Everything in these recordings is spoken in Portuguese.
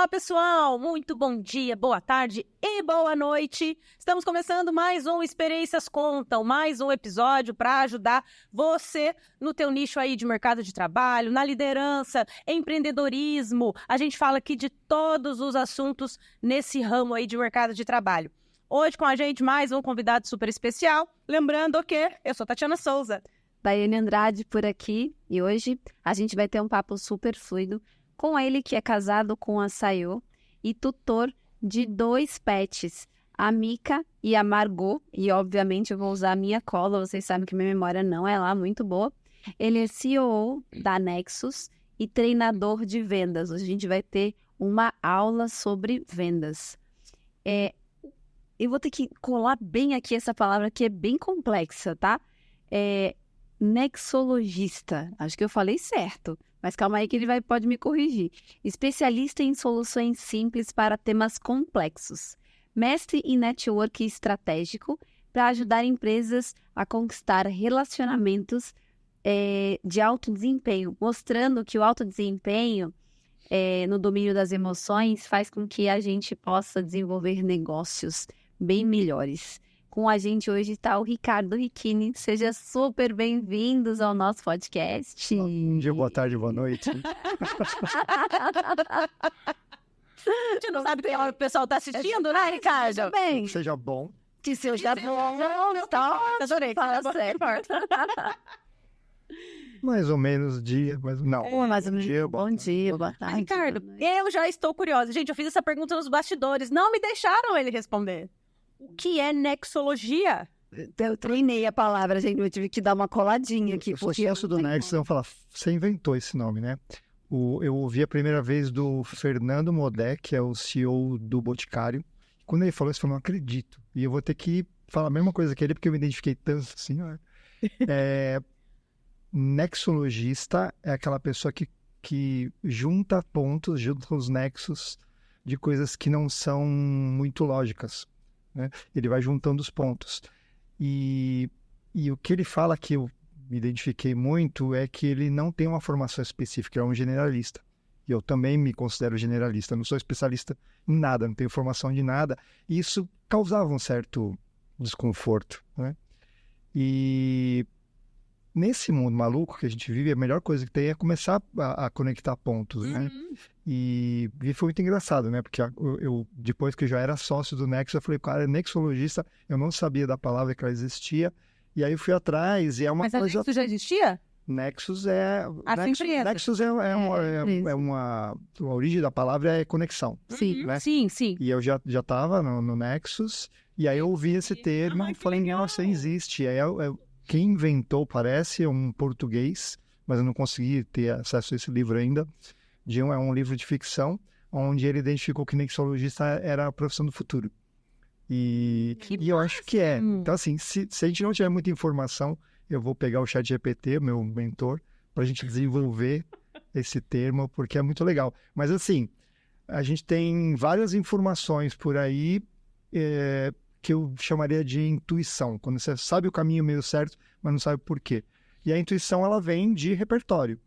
pessoal! Muito bom dia, boa tarde e boa noite! Estamos começando mais um Experiências Contam, mais um episódio para ajudar você no teu nicho aí de mercado de trabalho, na liderança, empreendedorismo. A gente fala aqui de todos os assuntos nesse ramo aí de mercado de trabalho. Hoje com a gente mais um convidado super especial. Lembrando que eu sou Tatiana Souza. Daiane Andrade por aqui e hoje a gente vai ter um papo super fluido com ele que é casado com a Sayô e tutor de 2 pets, a Mika e a Margot, e obviamente eu vou usar a minha cola, vocês sabem que minha memória não é lá muito boa. Ele é CEO da Nexus e treinador de vendas. Hoje a gente vai ter uma aula sobre vendas. Eu vou ter que colar bem aqui essa palavra que é bem complexa, tá? Nexologista, acho que eu falei certo, mas calma aí que ele pode me corrigir. Especialista em soluções simples para temas complexos. Mestre em network estratégico para ajudar empresas a conquistar relacionamentos de alto desempenho, mostrando que o alto desempenho no domínio das emoções faz com que a gente possa desenvolver negócios bem melhores. Com a gente hoje está o Ricardo Ricchini. Seja super bem-vindos ao nosso podcast. Bom dia, boa tarde, boa noite. A gente não sabe que o pessoal está assistindo, né, Ricardo? Bem, Seja bom. que seja bom. Adorei. Fala certo. Mais ou menos dia, mas não. Mais ou menos. Bom dia, Boa tarde. Ricardo, boa noite. eu já estou curiosa. Gente, eu fiz essa pergunta nos bastidores. Não me deixaram ele responder. O que é nexologia? Eu treinei a palavra, gente. Eu tive que dar uma coladinha aqui. Eu sou sócio do Nexus, vão falar, você inventou esse nome, né? Eu ouvi a primeira vez do Fernando Modé, que é o CEO do Boticário. Quando ele falou isso, eu falei, não acredito. E eu vou ter que falar a mesma coisa que ele, porque eu me identifiquei tanto assim, né? Nexologista é aquela pessoa que junta pontos, junta os nexos de coisas que não são muito lógicas, né? Ele vai juntando os pontos. E o que ele fala, que eu me identifiquei muito, é que ele não tem uma formação específica, é um generalista. E eu também me considero generalista, não sou especialista em nada, não tenho formação de nada. E isso causava um certo desconforto, né? E nesse mundo maluco que a gente vive, a melhor coisa que tem é começar a conectar pontos, né? E foi muito engraçado, né? Porque eu, depois que eu já era sócio do Nexus, eu falei, cara, nexologista, eu não sabia da palavra que ela existia. E aí eu fui atrás e é uma Mas coisa... a Nexus já existia? Nexus é... Nexus é uma... A origem da palavra é conexão. Sim, né? Sim. E eu já estava no Nexus, e aí eu ouvi esse termo e falei, nossa, existe. E aí quem inventou, parece, é um português, mas eu não consegui ter acesso a esse livro ainda. É um livro de ficção, onde ele identificou que nexologista era a profissão do futuro. E eu acho que é. Então, assim, se a gente não tiver muita informação, eu vou pegar o ChatGPT, meu mentor, para a gente desenvolver esse termo, porque é muito legal. Mas, assim, a gente tem várias informações por aí que eu chamaria de intuição, quando você sabe o caminho meio certo, mas não sabe por quê. E a intuição, ela vem de repertório.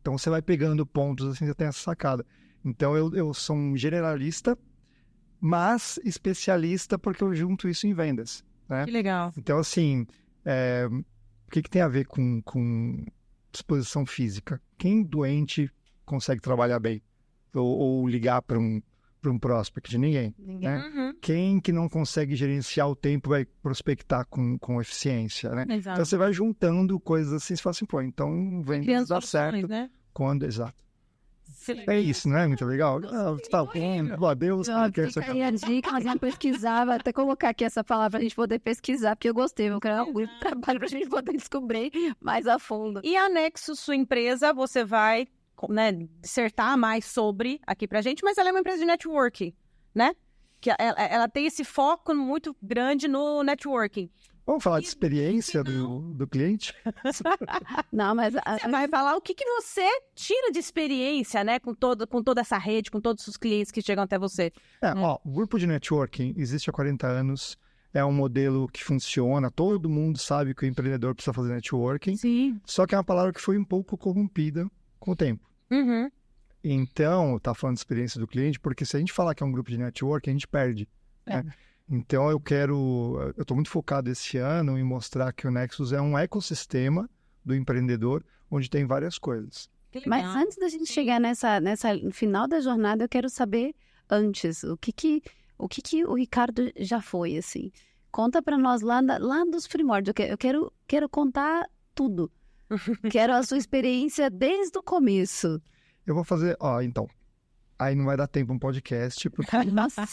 Então, você vai pegando pontos, assim, você tem essa sacada. Então, eu sou um generalista, mas especialista porque eu junto isso em vendas, né? Que legal. Então, assim, o que tem a ver com disposição física? Quem doente consegue trabalhar bem? Ou ligar para um prospect? Ninguém. Né? Quem que não consegue gerenciar o tempo vai prospectar com eficiência, né? Exato. Então você vai juntando coisas assim, você fala assim, pô, então vendas dá certo. Né? Exato. É isso, não é muito legal? Tá bom, Deus. Fica aí a dica, mas eu pesquisava, até colocar aqui essa palavra pra gente poder pesquisar, porque eu gostei, eu quero um trabalho pra gente poder descobrir mais a fundo. E a Nexus, sua empresa, você vai, né, dissertar mais sobre aqui pra gente, mas ela é uma empresa de networking, né? Que ela tem esse foco muito grande no networking. Vamos falar de experiência do cliente? Não, mas... Você vai falar o que você tira de experiência, né? Com toda essa rede, com todos os clientes que chegam até você. O grupo de networking existe há 40 anos. É um modelo que funciona. Todo mundo sabe que o empreendedor precisa fazer networking. Sim. Só que é uma palavra que foi um pouco corrompida com o tempo. Então, tá falando de experiência do cliente, porque se a gente falar que é um grupo de network, a gente perde. Né? Então, eu estou muito focado esse ano em mostrar que o Nexus é um ecossistema do empreendedor, onde tem várias coisas. Mas antes da gente chegar no final da jornada, eu quero saber antes, o que o Ricardo já foi, assim. Conta para nós lá dos primórdios. Eu quero contar tudo. Quero a sua experiência desde o começo. Eu vou fazer, então. Aí não vai dar tempo um podcast, porque Nossa,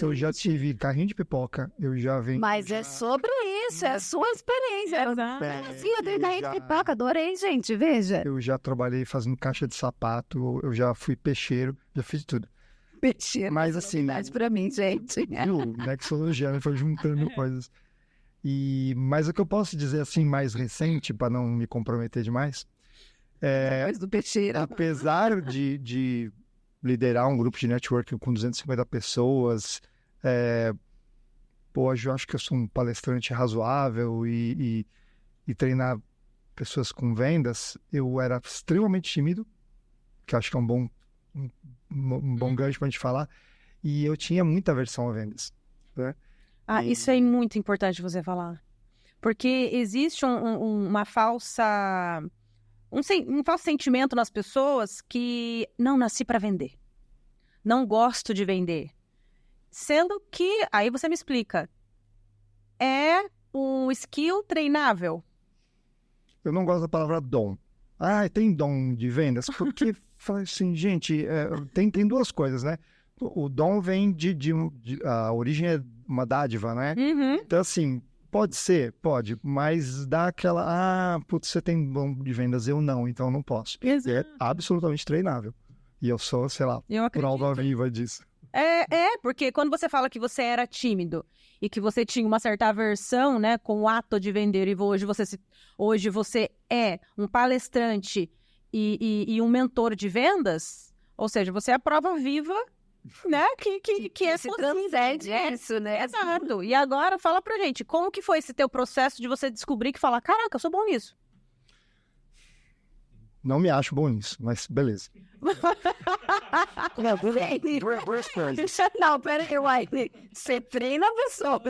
eu já tive carrinho de pipoca, eu já venho... mas é sobre isso, é a sua experiência. Sim, eu tenho carrinho de pipoca, adorei, gente, veja. Eu já trabalhei fazendo caixa de sapato, eu já fui peixeiro, já fiz tudo. Peixeiro, mas assim, mas pra mim, gente. Nexologia, foi juntando coisas. Mas o que eu posso dizer assim, mais recente, para não me comprometer demais, Do peixeiro. apesar de liderar um grupo de networking com 250 pessoas, hoje eu acho que eu sou um palestrante razoável e treinar pessoas com vendas, eu era extremamente tímido, que eu acho que é um bom gancho para a gente falar, e eu tinha muita aversão a vendas. Né? Isso é muito importante você falar. Porque existe uma falsa... Um falso sentimento nas pessoas que não nasci para vender. Não gosto de vender. Sendo que, aí você me explica, é um skill treinável. Eu não gosto da palavra dom. Tem dom de vendas? Porque, assim, gente, tem duas coisas, né? O dom vem a origem é uma dádiva, né? Uhum. Então, assim, pode ser, pode, mas dá aquela, você tem dom de vendas, eu não, então eu não posso. Exato. É absolutamente treinável. E eu sou, sei lá, prova viva disso. Porque quando você fala que você era tímido e que você tinha uma certa aversão, né, com o ato de vender, e hoje você é um palestrante e um mentor de vendas, ou seja, você é a prova viva, né, que é se transcende isso, né? Exato. E agora fala pra gente, como que foi esse teu processo de você descobrir que fala, caraca, eu sou bom nisso? Não me acho bom nisso, mas beleza. Não, peraí, você treina a pessoa.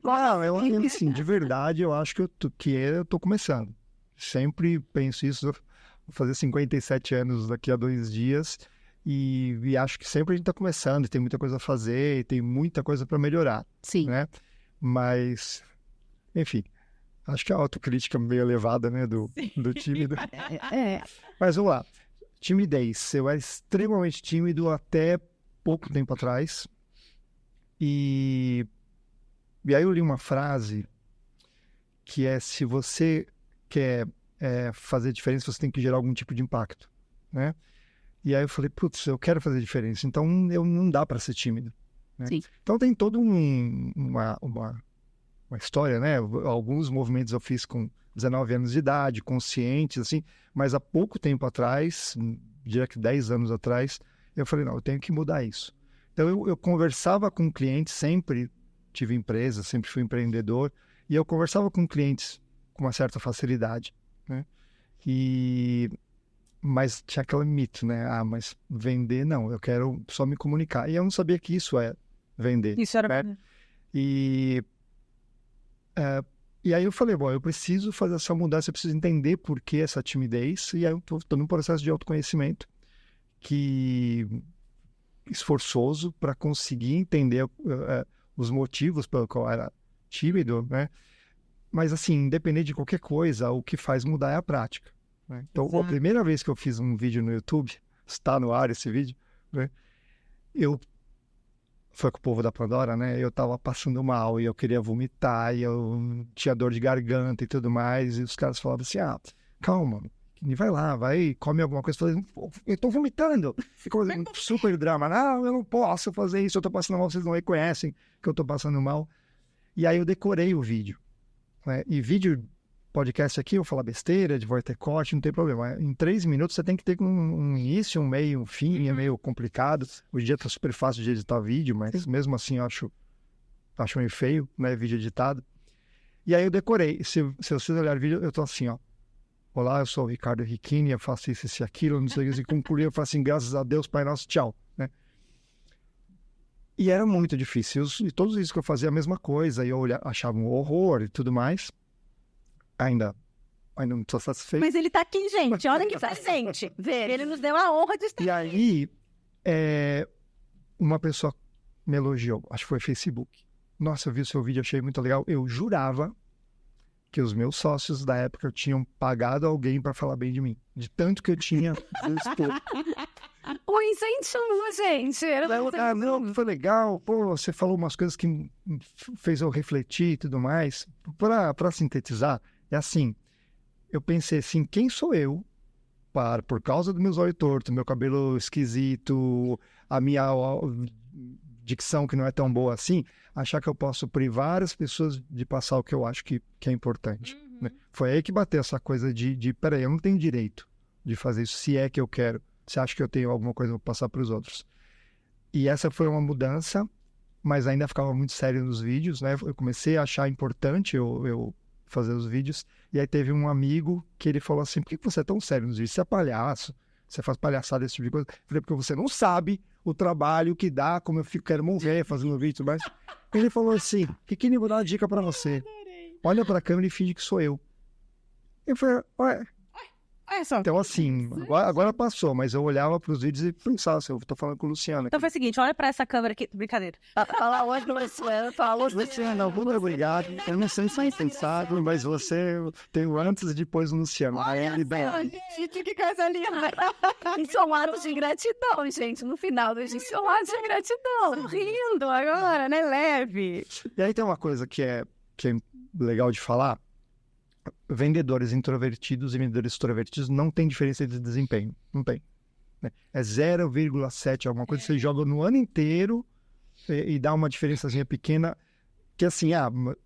Não, eu assim, de verdade, eu acho que eu tô começando. Sempre penso isso, vou fazer 57 anos daqui a 2 dias, e acho que sempre a gente tá começando, e tem muita coisa a fazer, e tem muita coisa para melhorar. Sim. Né? Mas, enfim, acho que a autocrítica meio elevada, né, do tímido. Mas vamos lá. Timidez. Eu era extremamente tímido até pouco tempo atrás. E aí eu li uma frase que é: se você quer fazer diferença, você tem que gerar algum tipo de impacto, né? E aí eu falei, putz, eu quero fazer diferença, então não dá para ser tímido. Né? Sim. Então tem toda uma história, né? Alguns movimentos eu fiz com 19 anos de idade, conscientes, assim, mas há pouco tempo atrás, diria que 10 anos atrás, eu falei, não, eu tenho que mudar isso. Então eu conversava com clientes, sempre tive empresa, sempre fui empreendedor, e eu conversava com clientes com uma certa facilidade, né? Mas tinha aquele mito, né? Mas vender não, eu quero só me comunicar. E eu não sabia que isso é vender. Isso era... Né? E aí eu falei, eu preciso fazer essa mudança, eu preciso entender por que essa timidez, e aí eu estou num processo de autoconhecimento esforçoso para conseguir entender os motivos pelo qual era tímido, né? Mas assim, independente de qualquer coisa, o que faz mudar é a prática. Né? Então, a primeira vez que eu fiz um vídeo no YouTube, está no ar esse vídeo, né? Foi com o povo da Pandora, né? Eu tava passando mal e eu queria vomitar e eu tinha dor de garganta e tudo mais. E os caras falavam assim, calma, vai lá, vai, come alguma coisa. Eu falei, eu tô vomitando. Ficou um super drama. Não, eu não posso fazer isso, eu tô passando mal, vocês não reconhecem que eu tô passando mal. E aí eu decorei o vídeo. Né? E vídeo, podcast aqui, eu falo besteira, vai ter corte, não tem problema. Em 3 minutos você tem que ter um início, um meio, um fim, é meio complicado. Hoje em dia tá super fácil de editar vídeo, mas mesmo assim eu acho meio feio, né, vídeo editado. E aí eu decorei. Se vocês olharem o vídeo, eu tô assim, olá, eu sou o Ricardo Riquini, eu faço isso e aquilo, não sei o que, e concluí, eu falo assim, graças a Deus, Pai Nosso, tchau, né? E era muito difícil, e todos isso que eu fazia a mesma coisa, e eu achava um horror e tudo mais, ainda não estou satisfeito. Mas ele tá aqui, gente, olha que presente. Ele nos deu a honra de estar E aí, uma pessoa me elogiou, acho que foi Facebook. Nossa, eu vi o seu vídeo, achei muito legal. Eu jurava que os meus sócios da época tinham pagado alguém para falar bem de mim. De tanto que eu tinha exposto. O incentivo, gente. Não, foi legal. Pô, você falou umas coisas que fez eu refletir e tudo mais. Para sintetizar, é assim, eu pensei assim, quem sou eu por causa dos meus olhos tortos, meu cabelo esquisito, a minha dicção que não é tão boa assim, achar que eu posso privar as pessoas de passar o que eu acho que é importante. Né? Foi aí que bateu essa coisa de peraí, eu não tenho direito de fazer isso, se é que eu quero. Você acha que eu tenho alguma coisa para passar para os outros? E essa foi uma mudança, mas ainda ficava muito sério nos vídeos, né? Eu comecei a achar importante eu fazer os vídeos, e aí teve um amigo que ele falou assim, por que você é tão sério nos vídeos? Você é palhaço, você faz palhaçada, esse tipo de coisa. Eu falei, porque você não sabe o trabalho que dá, como eu quero morrer fazendo vídeo, mas ele falou assim, Riquini, vou dar uma dica para você. Olha para a câmera e finge que sou eu. Eu falei, ué. Então, assim, agora passou, mas eu olhava para os vídeos e pensava assim, eu tô falando com o Luciano. Então foi o seguinte, olha pra essa câmera aqui, brincadeira. Fala hoje, Luciano, fala hoje. Luciano, muito obrigado. Eu não sei se é pensado, mas você tem o antes e depois o Luciano. Gente, que coisa linda. Isso é um ato de gratidão, gente. No final, isso é um ato de gratidão. Rindo agora, né? Leve. E aí tem uma coisa que é legal de falar. Vendedores introvertidos e vendedores extrovertidos não tem diferença de desempenho. Não tem. Né? É 0,7, alguma coisa que você joga no ano inteiro e dá uma diferençazinha pequena, que assim,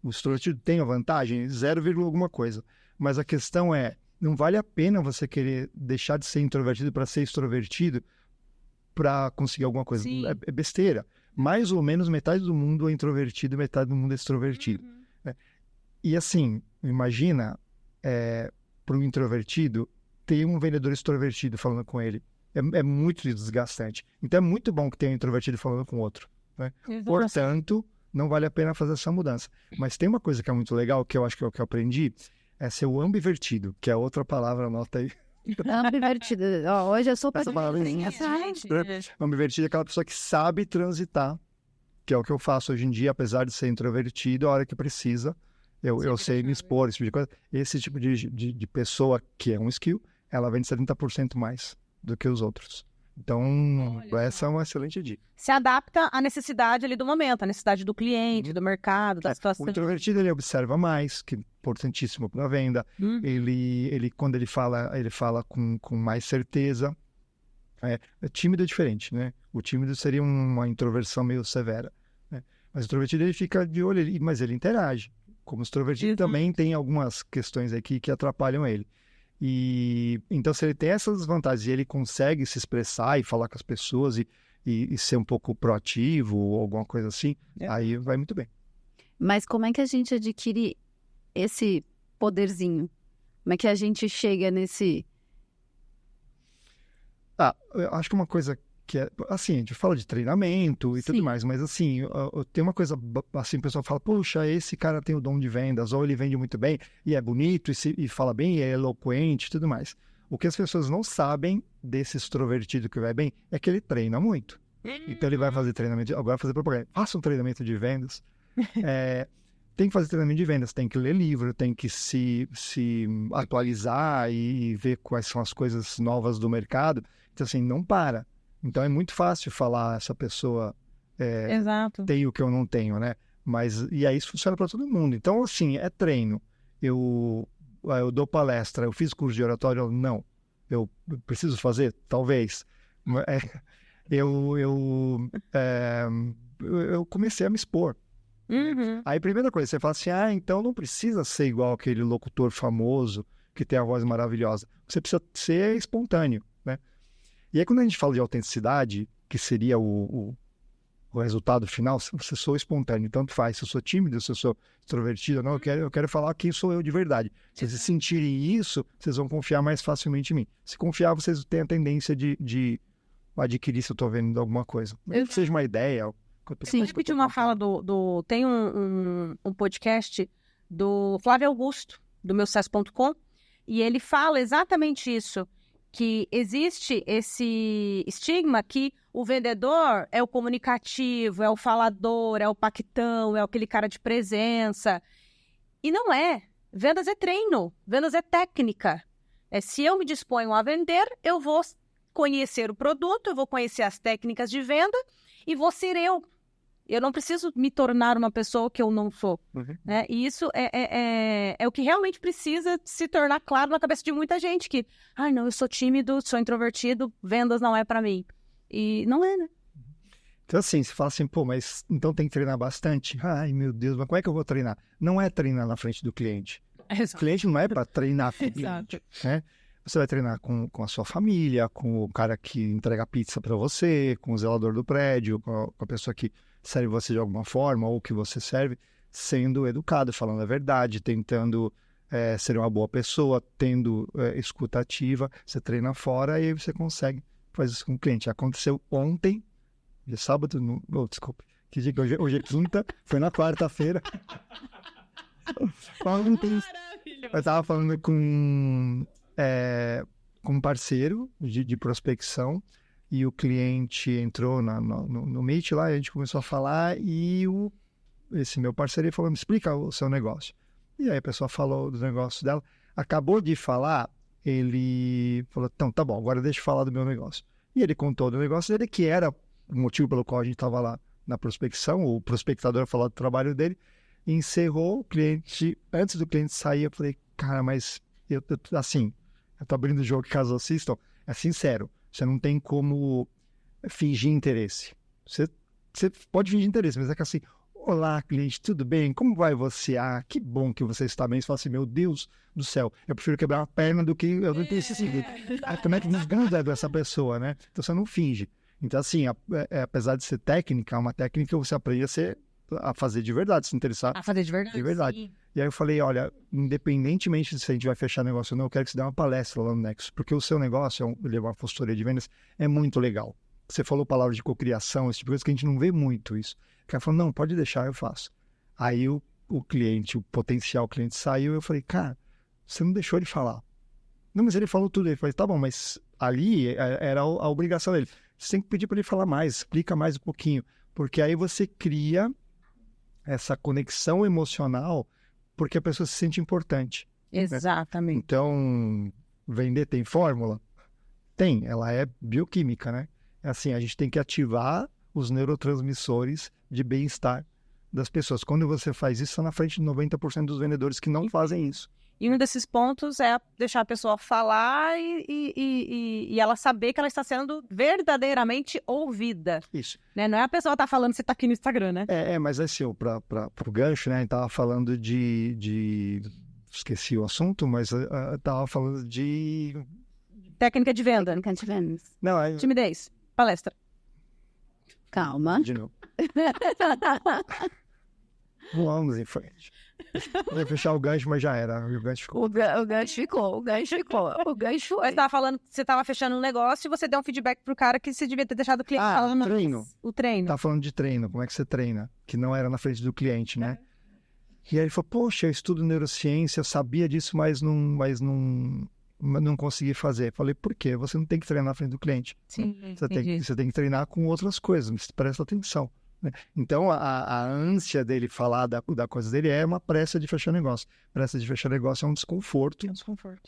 o extrovertido tem a vantagem, 0, alguma coisa. Mas a questão é, não vale a pena você querer deixar de ser introvertido para ser extrovertido para conseguir alguma coisa. É besteira. Mais ou menos metade do mundo é introvertido e metade do mundo é extrovertido. Né? E assim, imagina, para um introvertido, ter um vendedor extrovertido falando com ele. É muito desgastante. Então é muito bom que tenha um introvertido falando com outro. Né? Portanto, não vale a pena fazer essa mudança. Mas tem uma coisa que é muito legal, que eu acho que é o que eu aprendi, é ser o ambivertido, que é outra palavra, anota aí. Ambivertido. Hoje eu sou essa palavrinha. Ambivertido é aquela pessoa que sabe transitar, que é o que eu faço hoje em dia, apesar de ser introvertido, a hora que precisa. Eu sei me expor, esse tipo de coisa. Esse tipo de pessoa, que é um skill, ela vende 70% mais do que os outros. Então, essa é uma excelente dica. Se adapta à necessidade ali do momento, à necessidade do cliente, do mercado, da situação. O introvertido, ele observa mais, que é importantíssimo para a venda. Ele, quando ele fala com mais certeza. Tímido é diferente, né? O tímido seria uma introversão meio severa. Né? Mas o introvertido, ele fica de olho, mas ele interage. Como extrovertido também tem algumas questões aqui que atrapalham ele. E então, se ele tem essas vantagens e ele consegue se expressar e falar com as pessoas e ser um pouco proativo ou alguma coisa assim, aí vai muito bem. Mas como é que a gente adquire esse poderzinho? Como é que a gente chega nesse... Eu acho que uma coisa que é, assim, a gente fala de treinamento e tudo mais, mas assim, tem uma coisa, assim, o pessoal fala, puxa, esse cara tem o dom de vendas, ou ele vende muito bem, e é bonito, e fala bem, e é eloquente e tudo mais. O que as pessoas não sabem desse extrovertido que vai bem é que ele treina muito. Então ele vai fazer treinamento, agora vai fazer propaganda, faça um treinamento de vendas. Tem que fazer treinamento de vendas, tem que ler livro, tem que se atualizar e ver quais são as coisas novas do mercado. Então assim, não para. Então é muito fácil falar, essa pessoa tem o que eu não tenho, né? E aí isso funciona para todo mundo. Então, assim, é treino. Eu dou palestra, eu fiz curso de oratório? Não. Eu preciso fazer? Talvez. Eu comecei a me expor. Aí, primeira coisa, você fala assim, então não precisa ser igual aquele locutor famoso que tem a voz maravilhosa. Você precisa ser espontâneo, né? E aí, quando a gente fala de autenticidade, que seria o o resultado final, se você sou espontâneo, tanto faz, se eu sou tímido, se eu sou extrovertido, não, eu quero falar quem sou eu de verdade. Se vocês sentirem isso, vocês vão confiar mais facilmente em mim. Se confiar, vocês têm a tendência de adquirir se eu estou vendo alguma coisa. Mesmo que seja uma ideia. Sim, repetir uma fala tem um podcast do Flávio Augusto, do meusucesso.com, e ele fala exatamente isso, que existe esse estigma que o vendedor é o comunicativo, é o falador, é o pactão, é aquele cara de presença. E não é. Vendas é treino, vendas é técnica. Se eu me disponho a vender, eu vou conhecer o produto, eu vou conhecer as técnicas de venda e vou ser eu. Eu não preciso me tornar uma pessoa que eu não sou. Né? E isso é o que realmente precisa se tornar claro na cabeça de muita gente, que, não, eu sou tímido, sou introvertido, vendas não é pra mim. E não é, né? Então assim, você fala assim, pô, mas então tem que treinar bastante? Ai, meu Deus, mas como é que eu vou treinar? Não é treinar na frente do cliente. O cliente não é para treinar com o cliente, né? Você vai treinar com a sua família, com o cara que entrega pizza para você, com o zelador do prédio, com a pessoa que serve você de alguma forma, ou que você serve, sendo educado, falando a verdade, tentando ser uma boa pessoa, tendo escuta ativa. Você treina fora e aí você consegue fazer isso com o cliente. Aconteceu ontem, de sábado, desculpa, que dia que hoje é quinta, foi na quarta-feira. Eu estava falando com um parceiro de prospecção e o cliente entrou no Meet lá, e a gente começou a falar e esse meu parceiro ele falou, me explica o seu negócio. E aí a pessoa falou do negócio dela, acabou de falar, ele falou, então, tá bom, agora deixa eu falar do meu negócio. E ele contou do negócio dele, que era o motivo pelo qual a gente estava lá na prospecção, o prospectador falou do trabalho dele, e encerrou o cliente, antes do cliente sair, eu falei, cara, mas eu tô abrindo o jogo caso assistam, é sincero, você não tem como fingir interesse. Você pode fingir interesse, mas é que assim, olá, cliente, tudo bem? Como vai você? Ah, que bom que você está bem. Você fala assim, meu Deus do céu, eu prefiro quebrar uma perna do que eu não ter esse segundo. Como é que desganda dessa pessoa, né? Então você não finge. Então assim, apesar de ser técnica, uma técnica que você aprende a fazer de verdade, se interessar. A fazer de verdade. De verdade. Sim. E aí eu falei, olha, independentemente se a gente vai fechar negócio ou não, eu quero que você dê uma palestra lá no Nexus, porque o seu negócio, levar uma consultoria de vendas, é muito legal. Você falou palavras de cocriação, esse tipo de coisa que a gente não vê muito isso. O cara falou, não, pode deixar, eu faço. Aí o cliente, o potencial cliente saiu, eu falei, cara, você não deixou ele falar. Não, mas ele falou tudo. Ele falou, tá bom, mas ali era a obrigação dele. Você tem que pedir para ele falar mais, explica mais um pouquinho, porque aí você cria essa conexão emocional, porque a pessoa se sente importante. Exatamente. Né? Então, vender tem fórmula? Tem, ela é bioquímica, né? É assim, a gente tem que ativar os neurotransmissores de bem-estar das pessoas. Quando você faz isso, está na frente de 90% dos vendedores que não fazem isso. E um desses pontos é deixar a pessoa falar e ela saber que ela está sendo verdadeiramente ouvida. Isso. Né? Não é a pessoa que está falando, você está aqui no Instagram, né? Mas assim, para o gancho, né? A gente estava falando de... Esqueci o assunto, mas estava falando de... Técnica de venda. Técnica de vendas. Não, Timidez. Palestra. Calma. De novo. Vamos em frente. Eu ia fechar o gancho, mas já era. O gancho ficou. O gancho ficou. Você estava fechando um negócio e você deu um feedback pro cara que você devia ter deixado o cliente falando. Treino. O treino. Tá falando de treino, como é que você treina? Que não era na frente do cliente, né? E aí ele falou, poxa, eu estudo neurociência, eu sabia disso, mas não consegui fazer. Falei, por quê? Você não tem que treinar na frente do cliente. Sim, você tem que treinar com outras coisas, presta atenção. Né? Então, a ânsia dele falar da coisa dele é uma pressa de fechar negócio. Pressa de fechar negócio é um desconforto,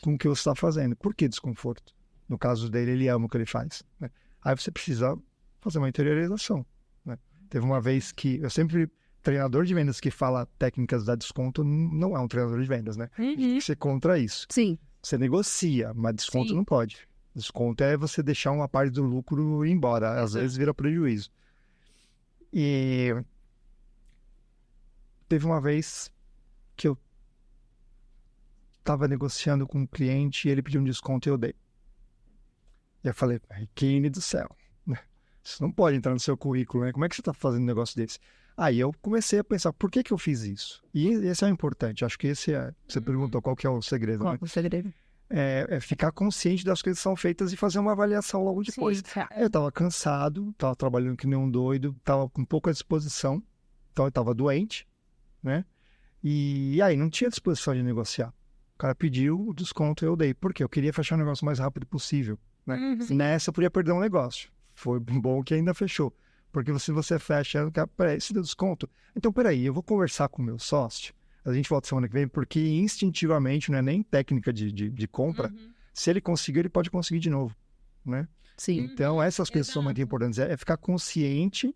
com o que você está fazendo. Por que desconforto? No caso dele, ele ama o que ele faz. Né? Aí você precisa fazer uma interiorização. Né? Teve uma vez que eu sempre... Treinador de vendas que fala técnicas da desconto não é um treinador de vendas, né? Tem que ser contra isso. Sim. Você negocia, mas desconto não pode. Desconto é você deixar uma parte do lucro ir embora. Às vezes vira prejuízo. E teve uma vez que eu estava negociando com um cliente e ele pediu um desconto e eu dei. E eu falei, Kine do céu. Isso não pode entrar no seu currículo, né? Como é que você está fazendo um negócio desse? Aí eu comecei a pensar, por que eu fiz isso? E esse é o importante. Acho que esse é... Você perguntou qual que é o segredo, Qual né? é o segredo? É ficar consciente das coisas que são feitas e fazer uma avaliação logo depois. Sim, Eu estava cansado, estava trabalhando que nem um doido, estava com pouca disposição, então eu estava doente, né? E aí não tinha disposição de negociar. O cara pediu o desconto, eu dei. Por quê? Eu queria fechar o negócio o mais rápido possível, né? Nessa eu podia perder um negócio. Foi bom que ainda fechou. Porque se você fecha, peraí, se deu desconto. Então, peraí, eu vou conversar com o meu sócio. A gente volta semana que vem, porque instintivamente, não é nem técnica de compra. Se ele conseguir, ele pode conseguir de novo, né? Sim. Então, essas coisas são muito importantes. É ficar consciente,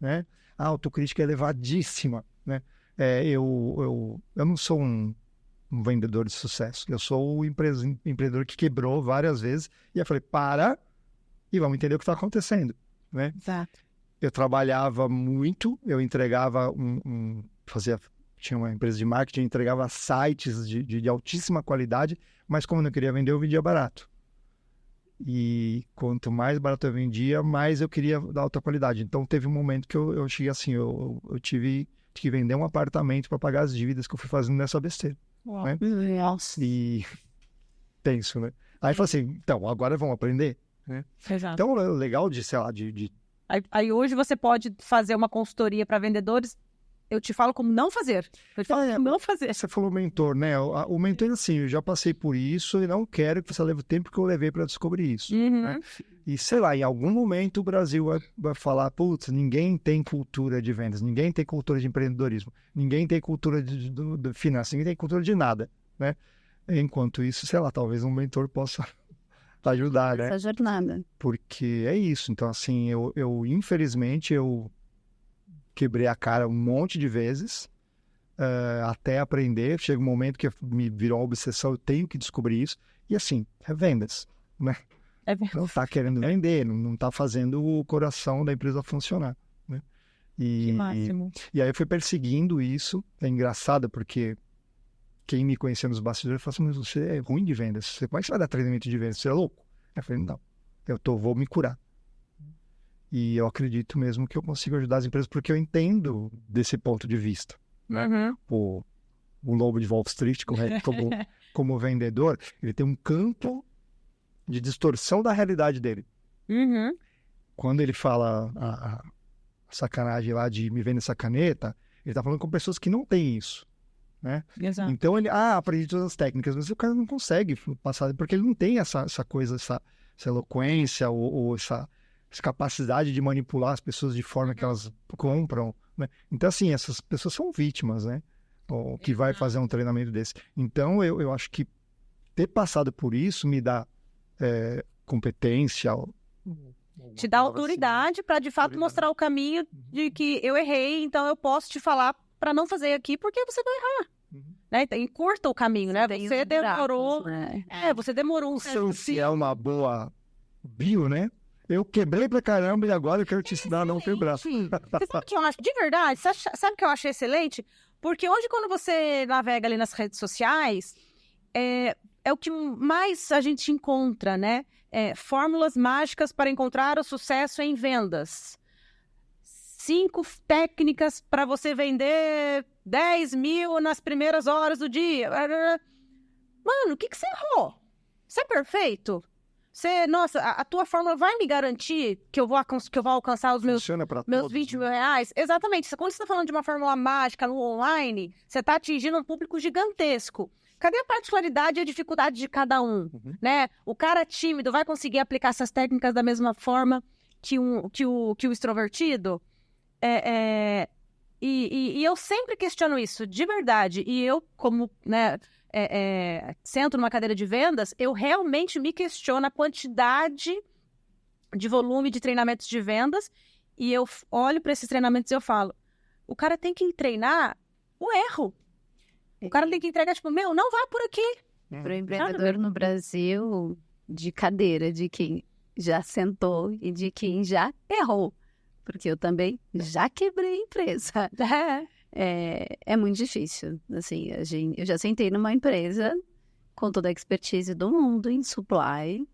né? A autocrítica é elevadíssima, né? Eu não sou um vendedor de sucesso. Eu sou o empreendedor que quebrou várias vezes. E eu falei, para e vamos entender o que está acontecendo, né? Exato. Eu trabalhava muito, eu entregava tinha uma empresa de marketing, entregava sites de altíssima qualidade, mas como eu não queria vender, eu vendia barato. E quanto mais barato eu vendia, mais eu queria da alta qualidade. Então teve um momento que eu cheguei assim, eu tive que vender um apartamento para pagar as dívidas que eu fui fazendo nessa besteira. Né? Nossa. E penso, né? Aí eu falei assim, então, agora vamos aprender? Né? Exato. Então, é legal sei lá, Aí hoje você pode fazer uma consultoria para vendedores. Eu te falo como não fazer. Eu te falo como não fazer. Você falou mentor, né? O mentor é assim, eu já passei por isso e não quero que você leve o tempo que eu levei para descobrir isso. Né? E sei lá, em algum momento o Brasil vai falar, putz, ninguém tem cultura de vendas, ninguém tem cultura de empreendedorismo, ninguém tem cultura de finanças, ninguém tem cultura de nada, né? Enquanto isso, sei lá, talvez um mentor possa ajudar, né? Essa jornada. Porque é isso. Então, assim, eu infelizmente, eu quebrei a cara um monte de vezes até aprender. Chega um momento que me virou uma obsessão, eu tenho que descobrir isso. E assim, é vendas, né? Não está querendo vender, não está fazendo o coração da empresa funcionar, né? Que máximo. E aí eu fui perseguindo isso. É engraçado porque quem me conhecia nos bastidores falou assim, mas você é ruim de vendas. Como é que você vai dar treinamento de vendas? Você é louco? Eu falei, não, vou me curar. E eu acredito mesmo que eu consigo ajudar as empresas porque eu entendo desse ponto de vista. Né? O lobo de Wall Street, como vendedor, ele tem um campo de distorção da realidade dele. Quando ele fala a sacanagem lá de me vende essa caneta, ele está falando com pessoas que não têm isso. Né? Exato. Então ele aprendi todas as técnicas, mas o cara não consegue passar, porque ele não tem essa coisa, essa eloquência ou essa capacidade de manipular as pessoas de forma que elas compram, né? Então assim, essas pessoas são vítimas, né? O que vai fazer um treinamento desse. Então eu acho que ter passado por isso me dá competência, te dá autoridade para de fato mostrar o caminho de que eu errei, então eu posso te falar para não fazer aqui porque você vai errar. Né? Então, encurta o caminho, né? Você demorou. Né? Você demorou Se é uma boa bio, né? Eu quebrei pra caramba e agora eu quero te ensinar a não quebrar. Você sabe o que eu acho? De verdade, sabe o que eu acho excelente? Porque hoje, quando você navega ali nas redes sociais, é o que mais a gente encontra, né? Fórmulas mágicas para encontrar o sucesso em vendas. 5 técnicas para você vender 10 mil nas primeiras horas do dia. Mano, o que você errou? Você é perfeito? Nossa, a tua fórmula vai me garantir que eu vou alcançar os meus 20 mil reais? Exatamente. Quando você está falando de uma fórmula mágica no online, você está atingindo um público gigantesco. Cadê a particularidade e a dificuldade de cada um? Né? O cara tímido vai conseguir aplicar essas técnicas da mesma forma que o extrovertido? E eu sempre questiono isso, de verdade. E eu, como sento numa cadeira de vendas, eu realmente me questiono a quantidade de volume de treinamentos de vendas e eu olho para esses treinamentos e eu falo, o cara tem que treinar o erro. O cara tem que entregar, tipo, não vai por aqui. Para o empreendedor no Brasil, de cadeira, de quem já sentou e de quem já errou. Porque eu também já quebrei a empresa. É muito difícil. Assim, eu já sentei numa empresa com toda a expertise do mundo em supply.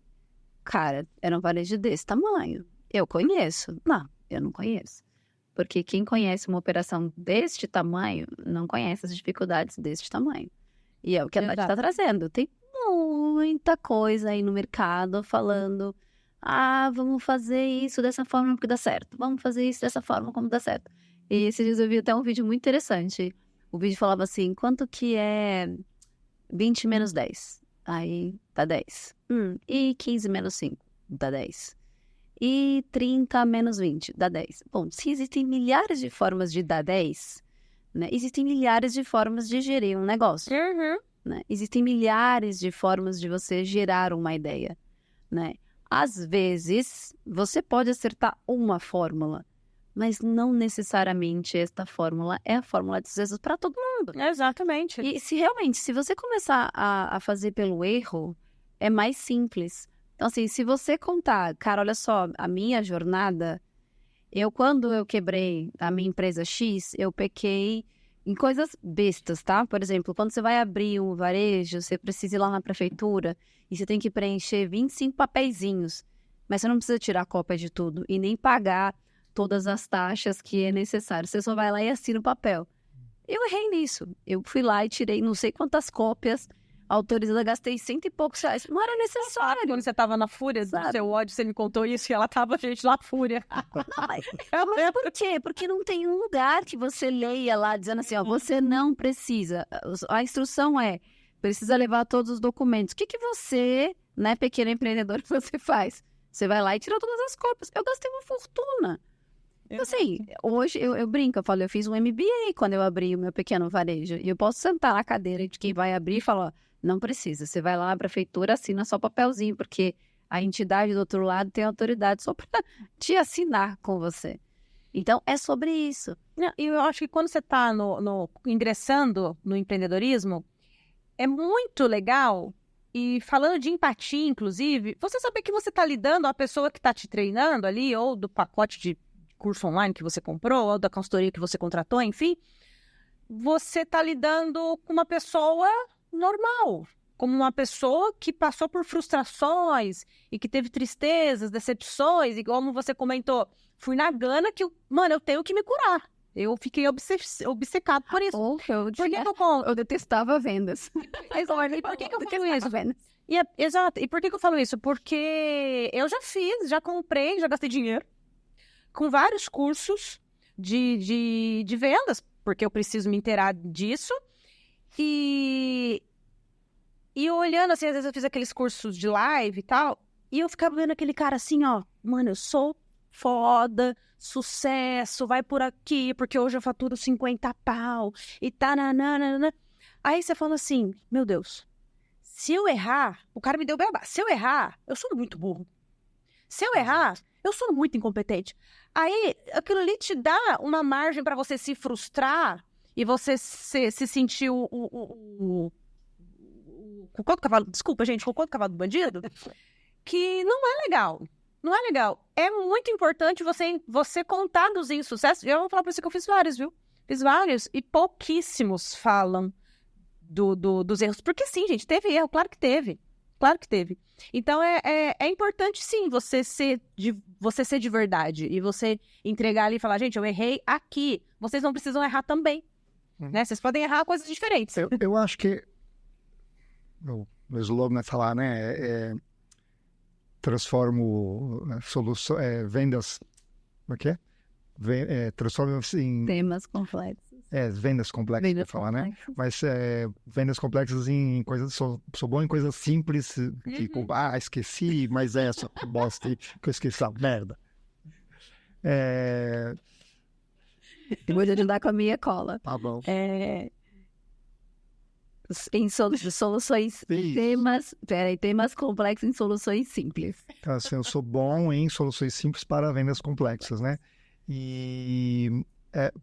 Cara, era um varejo desse tamanho. Eu conheço. Não, eu não conheço. Porque quem conhece uma operação deste tamanho, não conhece as dificuldades deste tamanho. E é o que a Nath está trazendo. Tem muita coisa aí no mercado falando, vamos fazer isso dessa forma porque dá certo. Vamos fazer isso dessa forma como dá certo. E esses dias eu vi até um vídeo muito interessante. O vídeo falava assim, quanto que é 20 menos 10? Aí dá 10. E 15 menos 5? Dá 10. E 30 menos 20 dá 10. Bom, se existem milhares de formas de dar 10, né, existem milhares de formas de gerir um negócio. Né? Existem milhares de formas de você gerar uma ideia. Né? Às vezes, você pode acertar uma fórmula, mas não necessariamente esta fórmula é a fórmula de sucesso para todo mundo. Exatamente. E se você começar a fazer pelo erro, é mais simples. Então, assim, se você contar, cara, olha só, a minha jornada, quando eu quebrei a minha empresa X, eu pequei em coisas bestas, tá? Por exemplo, quando você vai abrir um varejo, você precisa ir lá na prefeitura e você tem que preencher 25 papeizinhos, mas você não precisa tirar cópia de tudo e nem pagar todas as taxas que é necessário. Você só vai lá e assina o papel. Eu errei nisso. Eu fui lá e tirei não sei quantas cópias autorizada, gastei 100 e poucos reais. Não era necessário. Quando você tava na fúria do seu ódio, você me contou isso e ela tava, gente, na fúria. Não, mas por quê? Porque não tem um lugar que você leia lá dizendo assim, ó, você não precisa. A instrução precisa levar todos os documentos. O que você, né, pequeno empreendedor, você faz? Você vai lá e tira todas as cópias. Eu gastei uma fortuna. Então, assim, hoje eu brinco, eu falo, eu fiz um MBA quando eu abri o meu pequeno varejo. E eu posso sentar na cadeira de quem vai abrir e falar, ó, não precisa, você vai lá na prefeitura, assina só papelzinho, porque a entidade do outro lado tem autoridade só para te assinar com você. Então, é sobre isso. E eu acho que quando você está ingressando no empreendedorismo, é muito legal, e falando de empatia, inclusive, você saber que você está lidando a pessoa que está te treinando ali, ou do pacote de curso online que você comprou, ou da consultoria que você contratou, enfim, você está lidando com uma pessoa normal, como uma pessoa que passou por frustrações e que teve tristezas, decepções, e como você comentou, fui na gana que, eu tenho que me curar. Eu fiquei obcecado por isso. Eu detestava vendas. Mas olha, e por que eu falo isso? Exato. E por que eu falo isso? Porque eu já comprei, já gastei dinheiro com vários cursos de vendas, porque eu preciso me inteirar disso. E olhando, assim, às vezes eu fiz aqueles cursos de live e tal, e eu ficava vendo aquele cara assim, ó, eu sou foda, sucesso, vai por aqui, porque hoje eu faturo 50 pau, e tananana. Aí você fala assim, meu Deus, se eu errar, o cara me deu beabá, se eu errar, eu sou muito burro. Se eu errar, eu sou muito incompetente. Aí, aquilo ali te dá uma margem para você se frustrar e você se sentir o cocô do cavalo, desculpa, gente, cocô do cavalo do bandido, que não é legal. Não é legal. É muito importante você contar dos insucessos. Eu vou falar pra você que eu fiz vários, viu? Fiz vários e pouquíssimos falam dos erros. Porque sim, gente, teve erro, claro que teve. Claro que teve. Então, é importante, sim, você ser de verdade e você entregar ali e falar, gente, eu errei aqui. Vocês não precisam errar também. Né? Vocês podem errar coisas diferentes. Eu acho que o slogan é falar, né? Transformo soluções, vendas, como é que é? Transformo em... Temas complexos. Vendas complexas, para falar, né? Mas vendas complexas em coisas... Sou bom em coisas simples, tipo, esqueci, mas essa que bosta que eu esqueci, merda. Eu vou ajudar com a minha cola. Tá bom. Em soluções, temas complexos em soluções simples. Então, assim, eu sou bom em soluções simples para vendas complexas, né? E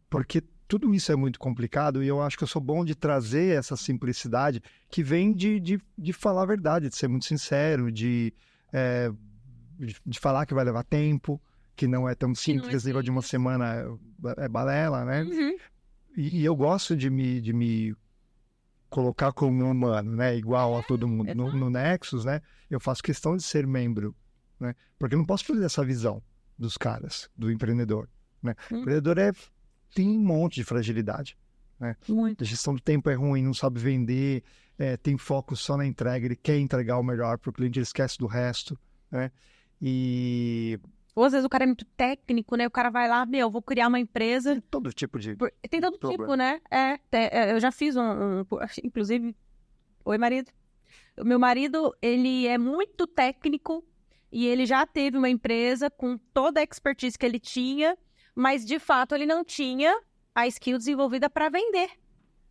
porque tudo isso é muito complicado e eu acho que eu sou bom de trazer essa simplicidade que vem de falar a verdade, de ser muito sincero, de falar que vai levar tempo, que não é tão simples, igual de uma semana é balela, né? Uhum. E eu gosto de me colocar como um humano, né? Igual a todo mundo. No Nexus, né? Eu faço questão de ser membro, né? Porque eu não posso perder essa visão. dos caras, do empreendedor, né? O Hum. empreendedor tem um monte de fragilidade, né? Muito. A gestão do tempo é ruim, não sabe vender, tem foco só na entrega, ele quer entregar o melhor para o cliente, ele esquece do resto, né? E Ou às vezes o cara é muito técnico, né? O cara vai lá, vou criar uma empresa. todo tipo de Tem todo problema. tipo, né? Eu já fiz inclusive, oi, marido. O meu marido, ele é muito técnico e ele já teve uma empresa com toda a expertise que ele tinha, mas de fato ele não tinha a skill desenvolvida para vender,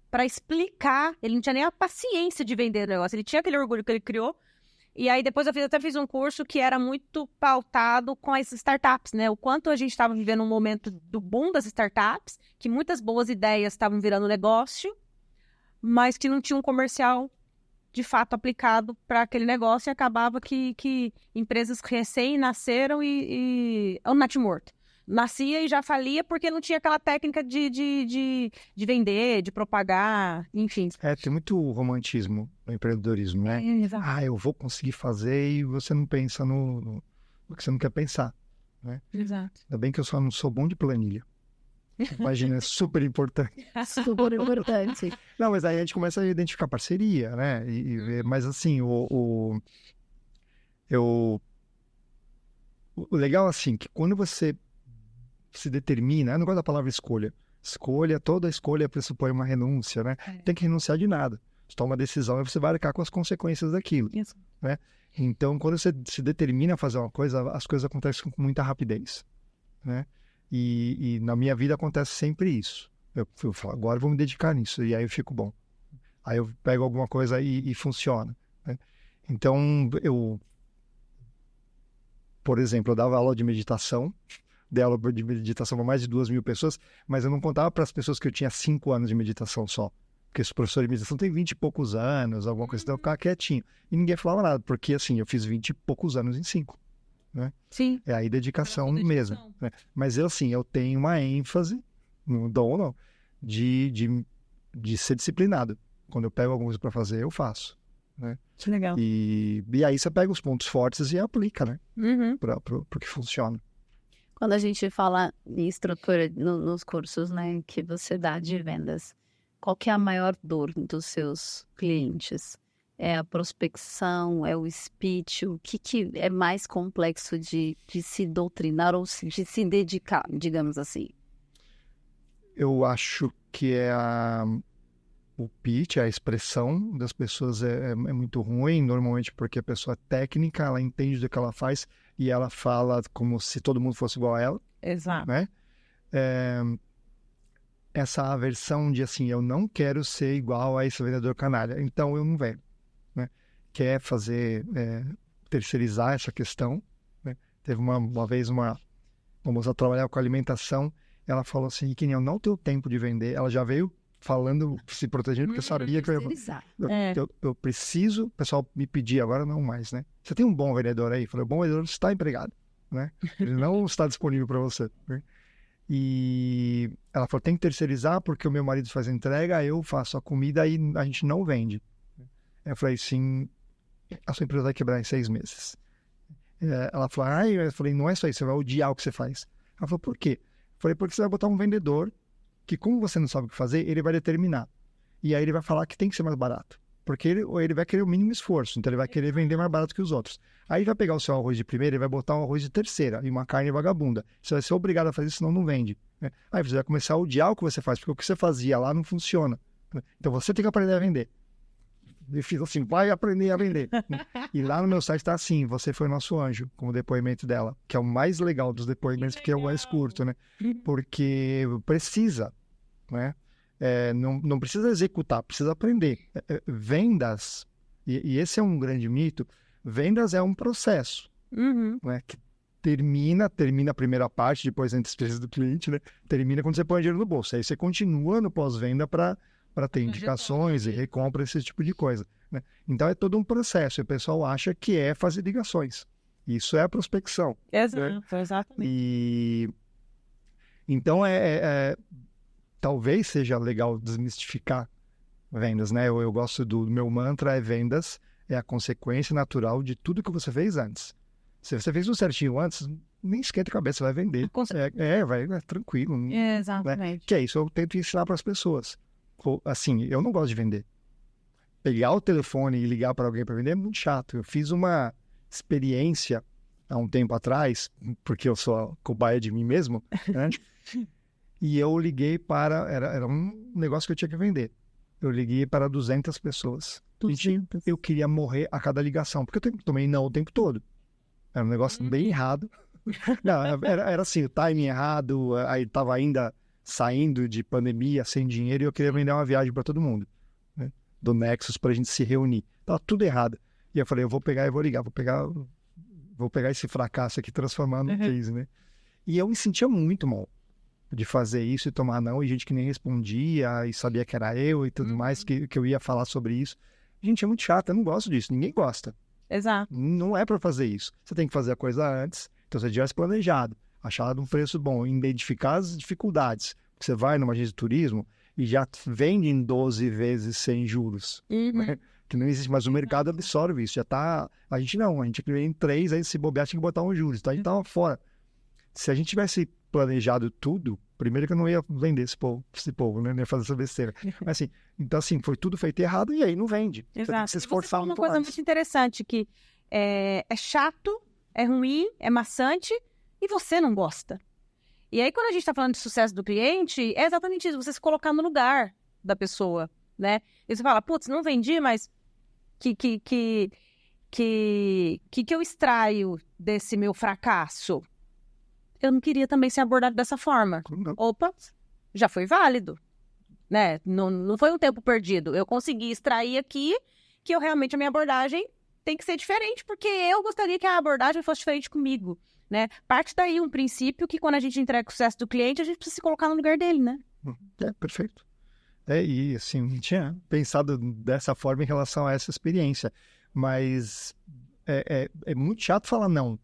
para explicar. Ele não tinha nem a paciência de vender o negócio. Ele tinha aquele orgulho que ele criou. E aí depois eu até fiz um curso que era muito pautado com as startups, né? O quanto a gente estava vivendo um momento do boom das startups, que muitas boas ideias estavam virando negócio, mas que não tinha um comercial de fato aplicado para aquele negócio e acabava que empresas recém-nasceram ou natimorto. Nascia e já falia porque não tinha aquela técnica de vender, de propagar, enfim. Tem muito romantismo no empreendedorismo, né? Exato. Eu vou conseguir fazer e você não pensa no que você não quer pensar, né? Exato. Ainda bem que eu só não sou bom de planilha. Imagina, é super importante. Super importante. Não, mas aí a gente começa a identificar parceria, né? E ver, mas assim, o legal assim, que quando você se determina, eu não gosto da palavra escolha. Toda escolha pressupõe uma renúncia, né? Tem que renunciar de nada. Você toma uma decisão e você vai arcar com as consequências daquilo, Isso. né? Então, quando você se determina a fazer uma coisa, as coisas acontecem com muita rapidez, né? E na minha vida acontece sempre isso. Eu falo, agora eu vou me dedicar nisso, e aí eu fico bom. Aí eu pego alguma coisa e funciona, né? Então, por exemplo, eu dava aula de meditação, dei aula de meditação para mais de 2.000 pessoas, mas eu não contava para as pessoas que eu tinha 5 anos de meditação só. Porque esse professor de meditação tem 20 e poucos anos, alguma coisa, então eu ficava quietinho. E ninguém falava nada, porque assim, eu fiz 20 e poucos anos em 5. Né? Sim. É aí dedicação mesmo. Né? Mas eu tenho uma ênfase, não dou não, de ser disciplinado. Quando eu pego alguma coisa para fazer, eu faço. Né? Que legal. E aí você pega os pontos fortes e aplica, né? Uhum. Para que funciona. Quando a gente fala em estrutura nos cursos, né, que você dá de vendas, qual que é a maior dor dos seus clientes? É a prospecção, é o speech? O que é mais complexo de se doutrinar ou de se dedicar, digamos assim? Eu acho que o pitch, a expressão das pessoas é muito ruim, normalmente porque a pessoa é técnica, ela entende do que ela faz e ela fala como se todo mundo fosse igual a ela. Exato. Né? Essa aversão de assim, eu não quero ser igual a esse vendedor canalha, então eu não vendo. Né? Quer fazer, terceirizar essa questão. Né? Teve uma vez uma moça trabalhar com alimentação, ela falou assim, que eu não tenho tempo de vender, ela já veio falando, se protegendo, porque sabia que eu preciso, o pessoal me pedia, agora não mais, né? Você tem um bom vendedor aí? Eu falei, o bom vendedor está empregado, né? Ele não está disponível para você. Né? E ela falou, tem que terceirizar porque o meu marido faz a entrega, eu faço a comida e a gente não vende. Eu falei, sim, a sua empresa vai quebrar em 6 meses. Ela falou, eu falei, não é só isso, você vai odiar o que você faz. Ela falou, por quê? Eu falei, porque você vai botar um vendedor que, como você não sabe o que fazer, ele vai determinar. E aí ele vai falar que tem que ser mais barato. Porque ele vai querer o mínimo esforço, então ele vai querer vender mais barato que os outros. Aí ele vai pegar o seu arroz de primeira e vai botar um arroz de terceira e uma carne vagabunda. Você vai ser obrigado a fazer isso, senão não vende. Né? Aí você vai começar a odiar o que você faz, porque o que você fazia lá não funciona. Né? Então você tem que aprender a vender. Eu fiz assim, vai aprender a vender. E lá no meu site está assim, você foi nosso anjo, como depoimento dela, que é o mais legal dos depoimentos, porque é o mais curto, né? Porque precisa, né? Não precisa executar, precisa aprender. Vendas, e esse é um grande mito, vendas é um processo, né? Que termina a primeira parte, depois entra a experiência do cliente, né? Termina quando você põe dinheiro no bolso. Aí você continua no pós-venda para ter indicações e recompra, esse tipo de coisa. Né? Então, é todo um processo. E o pessoal acha que é fazer ligações. Isso é a prospecção. Exato, né? Exatamente. Então, talvez seja legal desmistificar vendas. Né? Eu gosto do meu mantra, vendas é a consequência natural de tudo que você fez antes. Se você fez tudo certinho antes, nem esquenta a cabeça, vai vender. Vai tranquilo. Exatamente. Que é isso, eu tento ensinar para as pessoas. Assim, eu não gosto de vender. Pegar o telefone e ligar para alguém para vender é muito chato. Eu fiz uma experiência há um tempo atrás, porque eu sou a cobaia de mim mesmo, né? E eu liguei para... Era um negócio que eu tinha que vender. Eu liguei para 200 pessoas. 200. Eu queria morrer a cada ligação, porque eu tomei não o tempo todo. Era um negócio bem errado. Não, era assim, o timing errado, aí estava ainda saindo de pandemia, sem dinheiro, e eu queria vender uma viagem para todo mundo, né? Do Nexus, para a gente se reunir. Tava tudo errado. E eu falei, eu vou pegar e vou ligar, vou pegar esse fracasso aqui e transformar no case, né? E eu me sentia muito mal de fazer isso e tomar não, e gente que nem respondia, e sabia que era eu e tudo mais, que eu ia falar sobre isso. Gente, é muito chato, eu não gosto disso, ninguém gosta. Exato. Não é para fazer isso. Você tem que fazer a coisa antes, então você tivesse planejado, achar um preço bom, identificar as dificuldades. Você vai numa agência de turismo e já vende em 12 vezes sem juros, né? Que não existe, mas o mercado absorve isso, já tá... A gente vende em 3, aí se bobear tinha que botar um juros, então a gente tava fora. Se a gente tivesse planejado tudo, primeiro que eu não ia vender esse povo, né? Não ia fazer essa besteira. Mas assim, então assim, foi tudo feito errado e aí não vende. Exato. Você tem que se esforçar uma coisa muito interessante, que é chato, é ruim, é maçante e você não gosta. E aí quando a gente está falando de sucesso do cliente, é exatamente isso, você se colocar no lugar da pessoa, né? E você fala, putz, não vendi, mas que eu extraio desse meu fracasso? Eu não queria também ser abordado dessa forma. Não. Opa, já foi válido, né? Não foi um tempo perdido. Eu consegui extrair aqui que a minha abordagem tem que ser diferente, porque eu gostaria que a abordagem fosse diferente comigo, né? Parte daí um princípio que quando a gente entrega o sucesso do cliente, a gente precisa se colocar no lugar dele, né? Perfeito. E assim, não tinha pensado dessa forma em relação a essa experiência, mas é muito chato falar não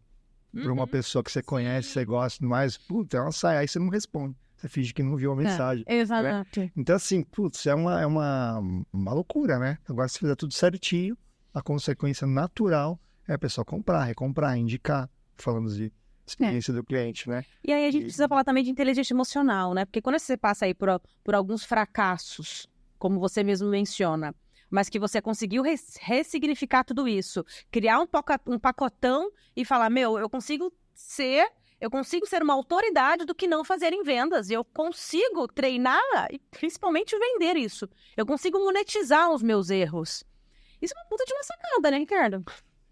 para uma pessoa que você conhece, você gosta, mas, putz, ela sai, aí você não responde. Você finge que não viu a mensagem. Exato. Né? Então, assim, putz, é uma loucura, né? Agora, se fizer tudo certinho, a consequência natural é a pessoa comprar, recomprar, indicar, falando de experiência do cliente, né? E aí a gente precisa falar também de inteligência emocional, né? Porque quando você passa aí por alguns fracassos, como você mesmo menciona, mas que você conseguiu ressignificar tudo isso, criar um pacotão e falar, eu consigo ser uma autoridade do que não fazer em vendas. Eu consigo treinar e principalmente vender isso. Eu consigo monetizar os meus erros. Isso é uma puta de uma sacada, né, Ricardo?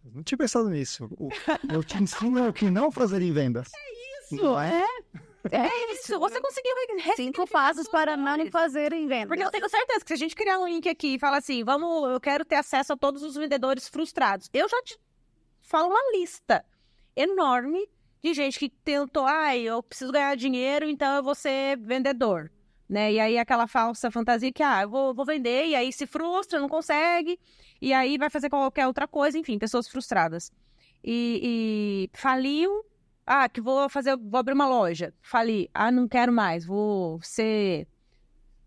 Eu não tinha pensado nisso. Eu te ensino o que não fazer em vendas. É isso. Você conseguiu 5 passos para não fazer em vendas. Porque eu tenho certeza que se a gente criar um link aqui e falar assim, eu quero ter acesso a todos os vendedores frustrados, eu já te falo uma lista enorme de gente que tentou, eu preciso ganhar dinheiro, então eu vou ser vendedor, né? E aí aquela falsa fantasia que, eu vou vender, e aí se frustra, não consegue, e aí vai fazer qualquer outra coisa, enfim, pessoas frustradas. E faliu, vou abrir uma loja, fali, não quero mais, vou ser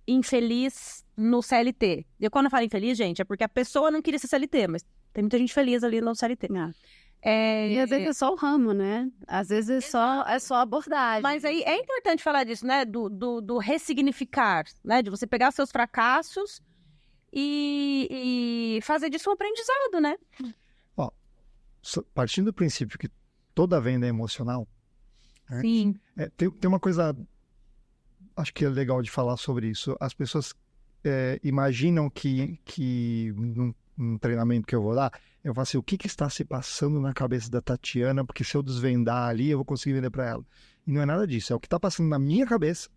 infeliz no CLT. E quando eu falo infeliz, gente, é porque a pessoa não queria ser CLT, mas tem muita gente feliz ali no CLT. E às vezes é só o ramo, né? Às vezes é só a abordagem. Mas aí é importante falar disso, né? Do ressignificar, né? De você pegar seus fracassos e fazer disso um aprendizado, né? Partindo do princípio que toda venda é emocional, né? Sim. Tem uma coisa, acho que é legal de falar sobre isso. As pessoas imaginam que num treinamento que eu vou dar, eu falo assim, o que está se passando na cabeça da Tatiana, porque se eu desvendar ali, eu vou conseguir vender para ela. E não é nada disso, é o que está passando na minha cabeça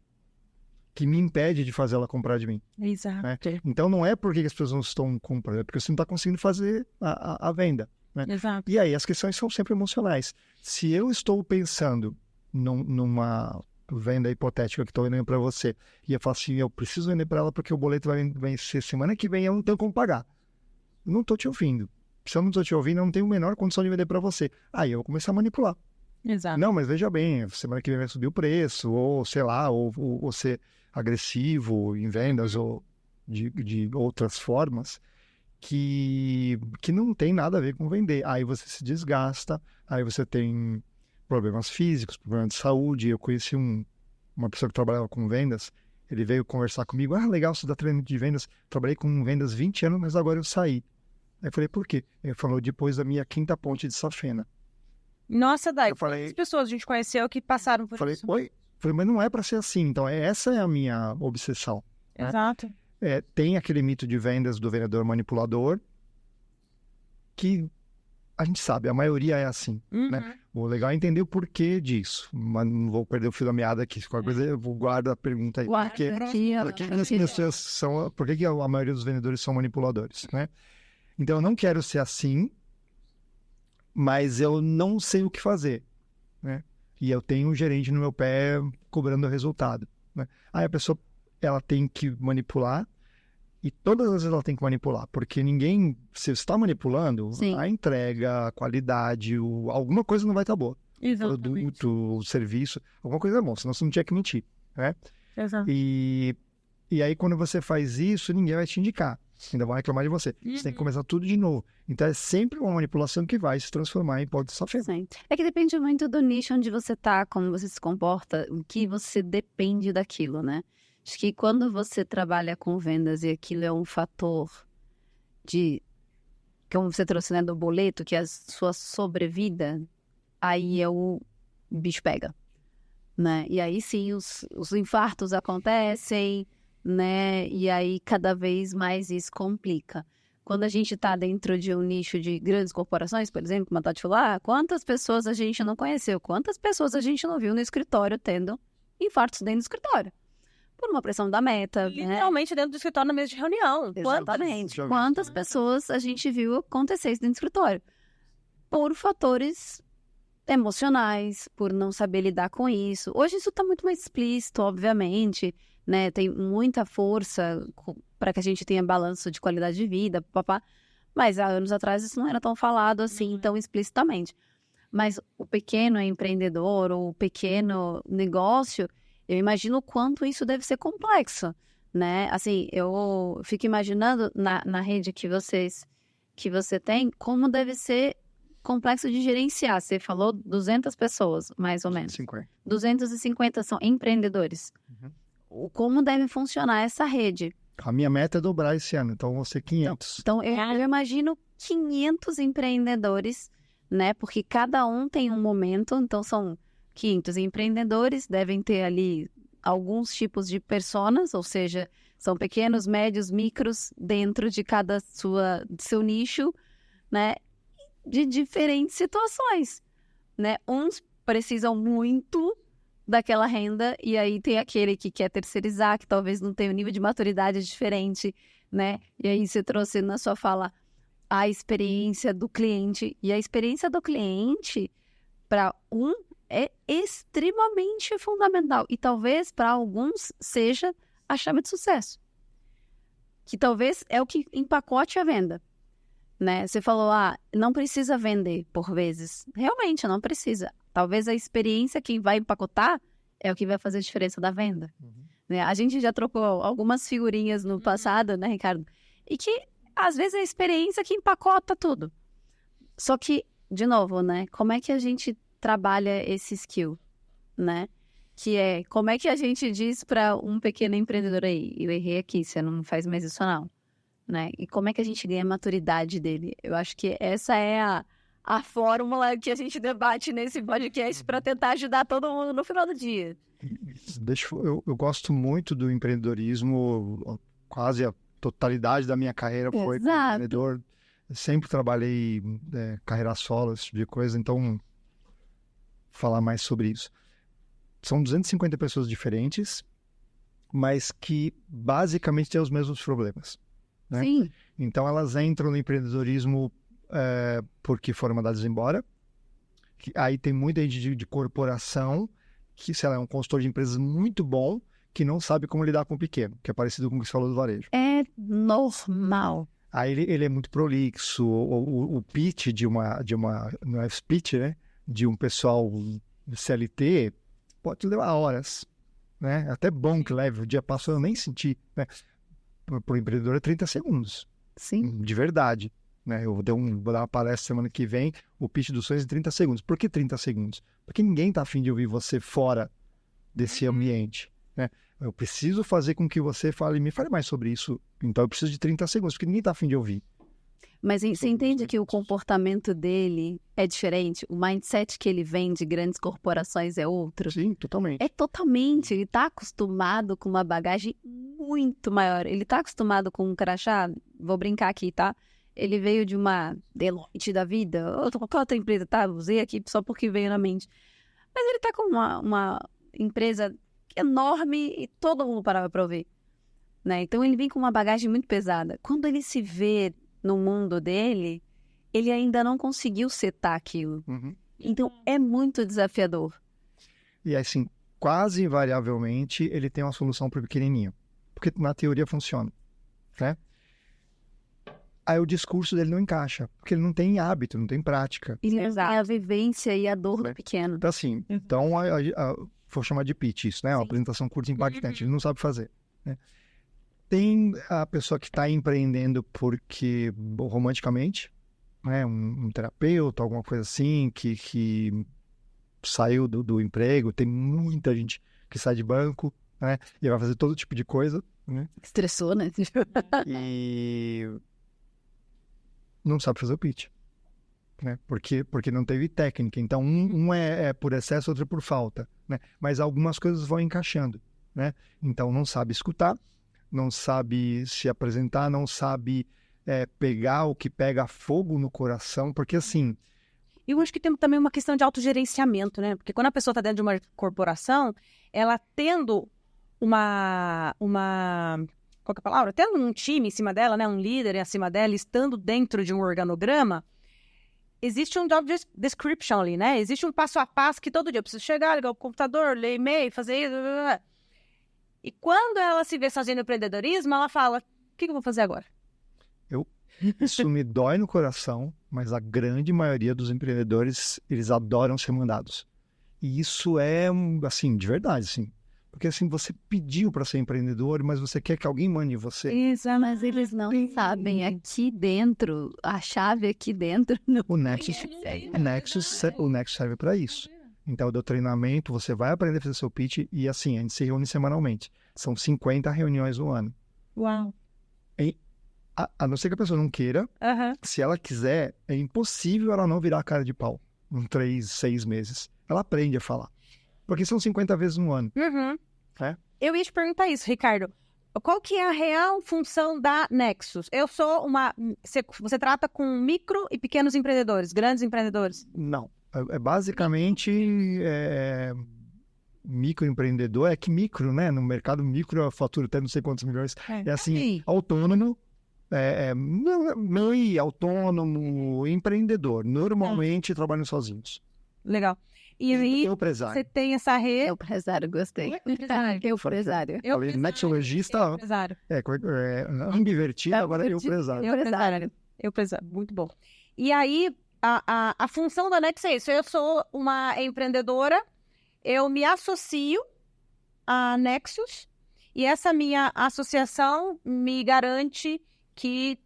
que me impede de fazer ela comprar de mim. Exato. Né? Então não é porque as pessoas não estão comprando, é porque você não está conseguindo fazer a venda. Né? Exato. E aí as questões são sempre emocionais. Se eu estou pensando numa venda hipotética que estou vendendo para você, e eu falo assim, eu preciso vender para ela porque o boleto vai vencer semana que vem e eu não tenho como pagar. Eu não estou te ouvindo. Se eu não estou te ouvindo, eu não tenho a menor condição de vender para você. Aí eu vou começar a manipular. Exato. Não, mas veja bem, semana que vem vai subir o preço, ou sei lá, ou ser agressivo em vendas, ou de outras formas, que não tem nada a ver com vender. Aí você se desgasta, aí você tem problemas físicos, problemas de saúde. Eu conheci uma pessoa que trabalhava com vendas, ele veio conversar comigo, legal, você dá treinamento de vendas, trabalhei com vendas 20 anos, mas agora eu saí. Aí eu falei, por quê? Ele falou, depois da minha 5ª ponte de Safena. Nossa, Dai, Eu falei- quantas pessoas a gente conheceu que passaram por Falei, isso? oi? Falei, mas não é para ser assim, então essa é a minha obsessão. Né? Exato. Tem aquele mito de vendas do vendedor manipulador, que a gente sabe, a maioria é assim. Uhum. Né? O legal é entender o porquê disso, mas não vou perder o fio da meada aqui. Se qualquer coisa, eu vou guardar a pergunta aí. Guarda aqui, ó. Por que as pessoas são... Por que a maioria dos vendedores são manipuladores, né? Então, eu não quero ser assim, mas eu não sei o que fazer, né? E eu tenho um gerente no meu pé cobrando o resultado, né? Aí a pessoa, ela tem que manipular, e todas as vezes ela tem que manipular, porque ninguém... Se você está manipulando, Sim. a entrega, a qualidade, alguma coisa não vai estar boa. Exatamente. Produto, o serviço, alguma coisa é bom, senão você não tinha que mentir, né? Exato. E aí, quando você faz isso, ninguém vai te indicar. Ainda vão reclamar de você. Você tem que começar tudo de novo. Então, é sempre uma manipulação que vai se transformar em pode sofrer. Sim. É que depende muito do nicho onde você tá, como você se comporta, o que você depende daquilo, né? Acho que quando você trabalha com vendas e aquilo é um fator de, como você trouxe, né, do boleto, que é a sua sobrevida, aí o bicho pega, né? E aí sim, os infartos acontecem, né? E aí cada vez mais isso complica. Quando a gente está dentro de um nicho de grandes corporações, por exemplo, como a Tati falou, quantas pessoas a gente não conheceu, quantas pessoas a gente não viu no escritório tendo infartos dentro do escritório, por uma pressão da meta, né? Literalmente dentro do escritório na mesa de reunião. Exatamente. Já vi. Quantas pessoas a gente viu acontecer isso dentro do escritório? Por fatores emocionais, por não saber lidar com isso. Hoje isso está muito mais explícito, obviamente, né? Tem muita força para que a gente tenha balanço de qualidade de vida, papá. Mas há anos atrás isso não era tão falado assim, tão explicitamente. Mas o pequeno empreendedor, ou o pequeno negócio, eu imagino o quanto isso deve ser complexo, né? Assim, eu fico imaginando na rede que você tem, como deve ser complexo de gerenciar. Você falou 200 pessoas, mais ou menos. 50. 250 são empreendedores. Como deve funcionar essa rede? A minha meta é dobrar esse ano, então vão ser 500. Então, eu imagino 500 empreendedores, né? Porque cada um tem um momento, então são 500 empreendedores, devem ter ali alguns tipos de personas, ou seja, são pequenos, médios, micros dentro de cada seu nicho, né? De diferentes situações, né? Uns precisam muito daquela renda e aí tem aquele que quer terceirizar, que talvez não tenha um nível de maturidade diferente, né? E aí você trouxe na sua fala a experiência do cliente, e a experiência do cliente para é extremamente fundamental e talvez para alguns seja a chave de sucesso, que talvez é o que empacote a venda, né? Você falou, não precisa vender por vezes. Realmente, não precisa. Talvez a experiência que vai empacotar é o que vai fazer a diferença da venda. Né? A gente já trocou algumas figurinhas no passado, né, Ricardo? E que, às vezes, é a experiência que empacota tudo. Só que, de novo, né? Como é que a gente trabalha esse skill, né? Que é, como é que a gente diz para um pequeno empreendedor aí, eu errei aqui, você não faz mais isso não, né? E como é que a gente ganha a maturidade dele? Eu acho que essa é a fórmula que a gente debate nesse podcast para tentar ajudar todo mundo no final do dia. Eu gosto muito do empreendedorismo, quase a totalidade da minha carreira foi como Exato. empreendedor. Eu sempre trabalhei carreira solo, esse tipo de coisa, então falar mais sobre isso. São 250 pessoas diferentes, mas que basicamente têm os mesmos problemas. Né? Sim. Então elas entram no empreendedorismo porque foram mandadas embora. Aí tem muita gente de corporação que, sei lá, é um consultor de empresas muito bom que não sabe como lidar com o pequeno, que é parecido com o que você falou do varejo. É normal. Aí ele é muito prolixo, o pitch não é pitch, né? De um pessoal CLT pode levar horas, né? É até bom que leve, o dia passou eu nem senti, né? Para o empreendedor é 30 segundos, Sim. de verdade, né? Eu vou dar uma palestra semana que vem, o pitch dos sonhos em 30 segundos. Por que 30 segundos? Porque ninguém está afim de ouvir você fora desse ambiente, né? Eu preciso fazer com que você me fale mais sobre isso. Então eu preciso de 30 segundos, porque ninguém está afim de ouvir. Mas você entende que o comportamento dele é diferente? O mindset que ele vem de grandes corporações é outro? Sim, totalmente. É totalmente. Ele está acostumado com uma bagagem muito maior. Ele está acostumado com um crachá, vou brincar aqui, tá? Ele veio de uma Deloitte da vida, ou qualquer outra empresa, tá? Usei aqui só porque veio na mente. Mas ele está com uma empresa enorme e todo mundo parava para ouvir, né? Então ele vem com uma bagagem muito pesada. Quando ele se vê no mundo dele, ele ainda não conseguiu setar aquilo. Uhum. Então é muito desafiador. E assim, quase invariavelmente, ele tem uma solução para o pequenininho. Porque na teoria funciona, né? Aí o discurso dele não encaixa, porque ele não tem hábito, não tem prática. Ele não tem a vivência e a dor do pequeno. Então assim, vou chamar de pitch isso, né? Uma apresentação curta e impactante, ele não sabe fazer, né? Tem a pessoa que está empreendendo porque, romanticamente, né? Um terapeuta, alguma coisa assim, que saiu do emprego. Tem muita gente que sai de banco, né? E vai fazer todo tipo de coisa, né? Estressou, né? E não sabe fazer o pitch, né? Porque não teve técnica. Então, um é por excesso, outro é por falta, né? Mas algumas coisas vão encaixando, né? Então, não sabe escutar, não sabe se apresentar, não sabe pegar o que pega fogo no coração, porque assim... Eu acho que tem também uma questão de autogerenciamento, né? Porque quando a pessoa está dentro de uma corporação, ela tendo qual que é a palavra? Tendo um time em cima dela, né? Um líder acima dela, estando dentro de um organograma, existe um job description ali, né? Existe um passo a passo que todo dia eu preciso chegar, ligar o computador, ler e-mail, fazer isso. Blá, blá, blá. E quando ela se vê fazendo empreendedorismo, ela fala, o que eu vou fazer agora? Isso me dói no coração, mas a grande maioria dos empreendedores, eles adoram ser mandados. E isso é, assim, de verdade, assim. Porque, assim, você pediu para ser empreendedor, mas você quer que alguém mande você. Exato, mas eles não sabem. Aqui dentro, a chave aqui dentro... Não... O Nexus serve para isso. Então, eu dou treinamento, você vai aprender a fazer seu pitch e, assim, a gente se reúne semanalmente. São 50 reuniões no ano. Uau! A não ser que a pessoa não queira, se ela quiser, é impossível ela não virar a cara de pau em 3, 6 meses. Ela aprende a falar. Porque são 50 vezes no ano. É? Eu ia te perguntar isso, Ricardo. Qual que é a real função da Nexus? Eu sou Você trata com micro e pequenos empreendedores, grandes empreendedores? Não. Basicamente... microempreendedor, é que micro, né? No mercado micro, a fatura até não sei quantos milhões. É assim, autônomo, mãe, autônomo, empreendedor. Normalmente trabalham sozinhos. Legal. E aí, você tem essa rede... Eu empresário, gostei. Eu empresário. Falei, nexologista, ambivertido, agora eu empresário. Eu empresário, muito bom. E aí, a função da Nexus é isso. Eu sou uma empreendedora, eu me associo à Nexus e essa minha associação me garante que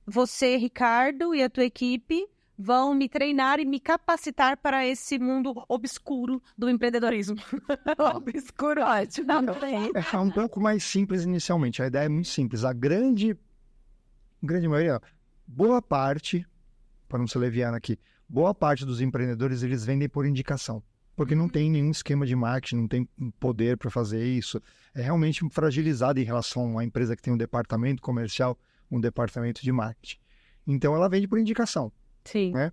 você, Ricardo, e a tua equipe vão me treinar e me capacitar para esse mundo obscuro do empreendedorismo. Obscuro, ótimo. É um pouco mais simples inicialmente. A ideia é muito simples. A grande maioria, boa parte, para não ser leviano aqui, boa parte dos empreendedores, eles vendem por indicação. Porque não tem nenhum esquema de marketing, não tem poder para fazer isso. É realmente fragilizado em relação à empresa que tem um departamento comercial, um departamento de marketing. Então, ela vende por indicação. Sim. Né?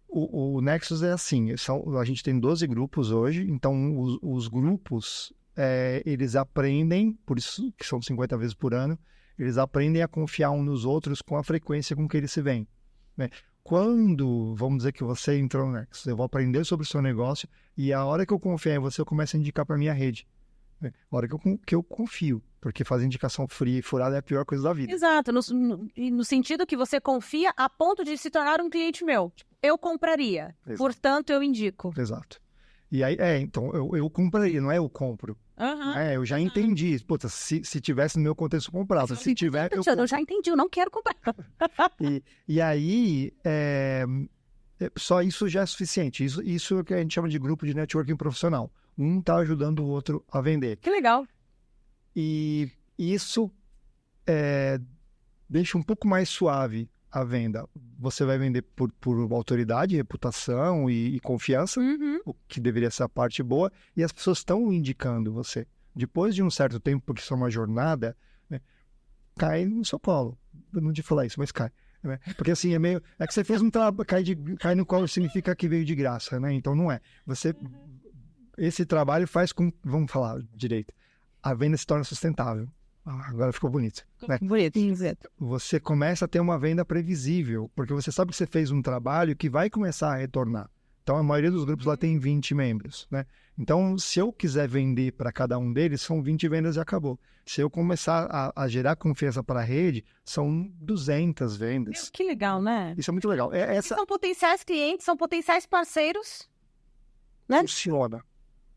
O Nexus é assim, a gente tem 12 grupos hoje, então os grupos, eles aprendem, por isso que são 50 vezes por ano, eles aprendem a confiar uns nos outros com a frequência com que eles se veem. Né? Quando, vamos dizer que você entrou no Nexus, eu vou aprender sobre o seu negócio e a hora que eu confiar em você, eu começo a indicar para a minha rede. A hora que eu confio, porque fazer indicação fria e furada é a pior coisa da vida. Exato, no sentido que você confia a ponto de se tornar um cliente meu. Eu compraria, portanto eu indico. Exato. E aí, então, eu compraria, não é eu compro. Aham. Eu já entendi. Puta, se tivesse no meu contexto, eu comprava. Se tiver, eu Eu já entendi, eu não quero comprar. E aí, só isso já é suficiente. Isso é o que a gente chama de grupo de networking profissional. Um está ajudando o outro a vender. Que legal. E isso deixa um pouco mais suave a venda. Você vai vender por autoridade, reputação e confiança, Uhum. o que deveria ser a parte boa, e as pessoas estão indicando você. Depois de um certo tempo, porque isso é uma jornada, né, cai no seu colo. Eu não devia falar isso, mas cai. Né? Porque assim, é que você fez um trabalho, cai no colo significa que veio de graça, né? Então não é. Esse trabalho faz com, vamos falar direito, a venda se torna sustentável. Agora ficou bonito. Né? Bonito. Você começa a ter uma venda previsível, porque você sabe que você fez um trabalho que vai começar a retornar. Então, a maioria dos grupos lá tem 20 membros, né? Então, se eu quiser vender para cada um deles, são 20 vendas e acabou. Se eu começar a gerar confiança para a rede, são 200 vendas. Que legal, né? Isso é muito legal. São potenciais clientes, são potenciais parceiros. Né?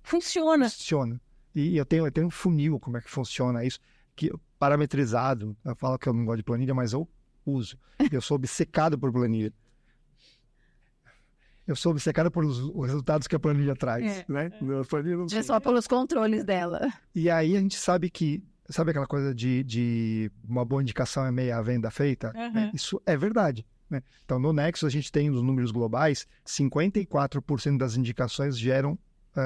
Funciona. E eu tenho um funil, como é que funciona isso, que parametrizado. Eu falo que eu não gosto de planilha, mas eu uso. Eu sou obcecado por planilha. Eu sou obcecado pelos resultados que a planilha traz, né? É só pelos controles dela. E aí a gente sabe que, sabe aquela coisa de uma boa indicação é meia venda feita? Uhum. Isso é verdade. Né? Então, no Nexus, a gente tem os números globais, 54% das indicações geram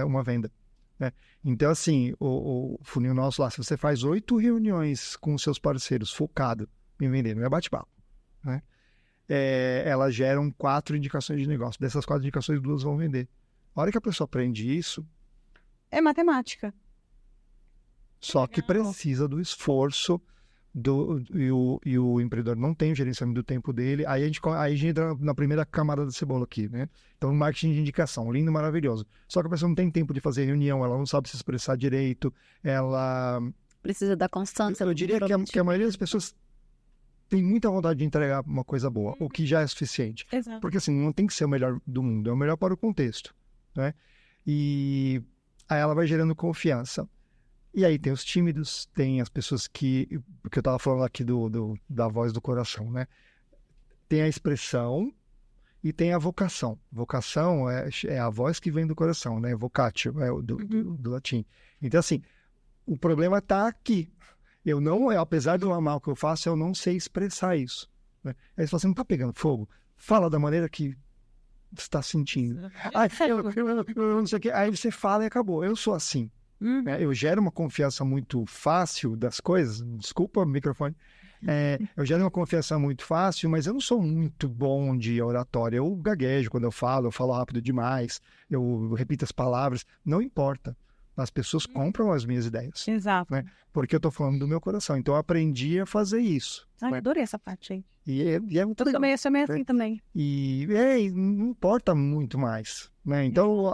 uma venda. Né? Então, assim, o funil nosso lá, se você faz 8 reuniões com os seus parceiros focado em vender, não é bate-papo, né? Elas geram 4 indicações de negócio. Dessas 4 indicações, 2 vão vender. A hora que a pessoa aprende isso... É matemática. Só que precisa do esforço e o empreendedor não tem o gerenciamento do tempo dele. Aí a gente entra na primeira camada da cebola aqui, né? Então, marketing de indicação, lindo, maravilhoso. Só que a pessoa não tem tempo de fazer reunião, ela não sabe se expressar direito, ela... Precisa da constância. Eu diria que a maioria das pessoas tem muita vontade de entregar uma coisa boa, o que já é suficiente. Exato. Porque assim, não tem que ser o melhor do mundo, é o melhor para o contexto, né? E aí ela vai gerando confiança. E aí tem os tímidos, tem as pessoas porque eu estava falando aqui da voz do coração, né? Tem a expressão e tem a vocação. Vocação é a voz que vem do coração, né? Vocatio, do latim. Então assim, o problema está aqui. Apesar do amar o que eu faço, eu não sei expressar isso. Né? Aí você fala assim, não está pegando fogo? Fala da maneira que você está sentindo. Eu não sei o que. Aí você fala e acabou. Eu sou assim. Né? Eu gero uma confiança muito fácil das coisas. Desculpa o microfone. Eu gero uma confiança muito fácil, mas eu não sou muito bom de oratória. Eu gaguejo quando eu falo rápido demais, eu repito as palavras. Não importa. As pessoas compram as minhas ideias. Exato. Né? Porque eu estou falando do meu coração. Então, eu aprendi a fazer isso. Ai, adorei essa parte aí. E é muito legal. Eu sou meio assim também. E não importa muito mais. Né? Então,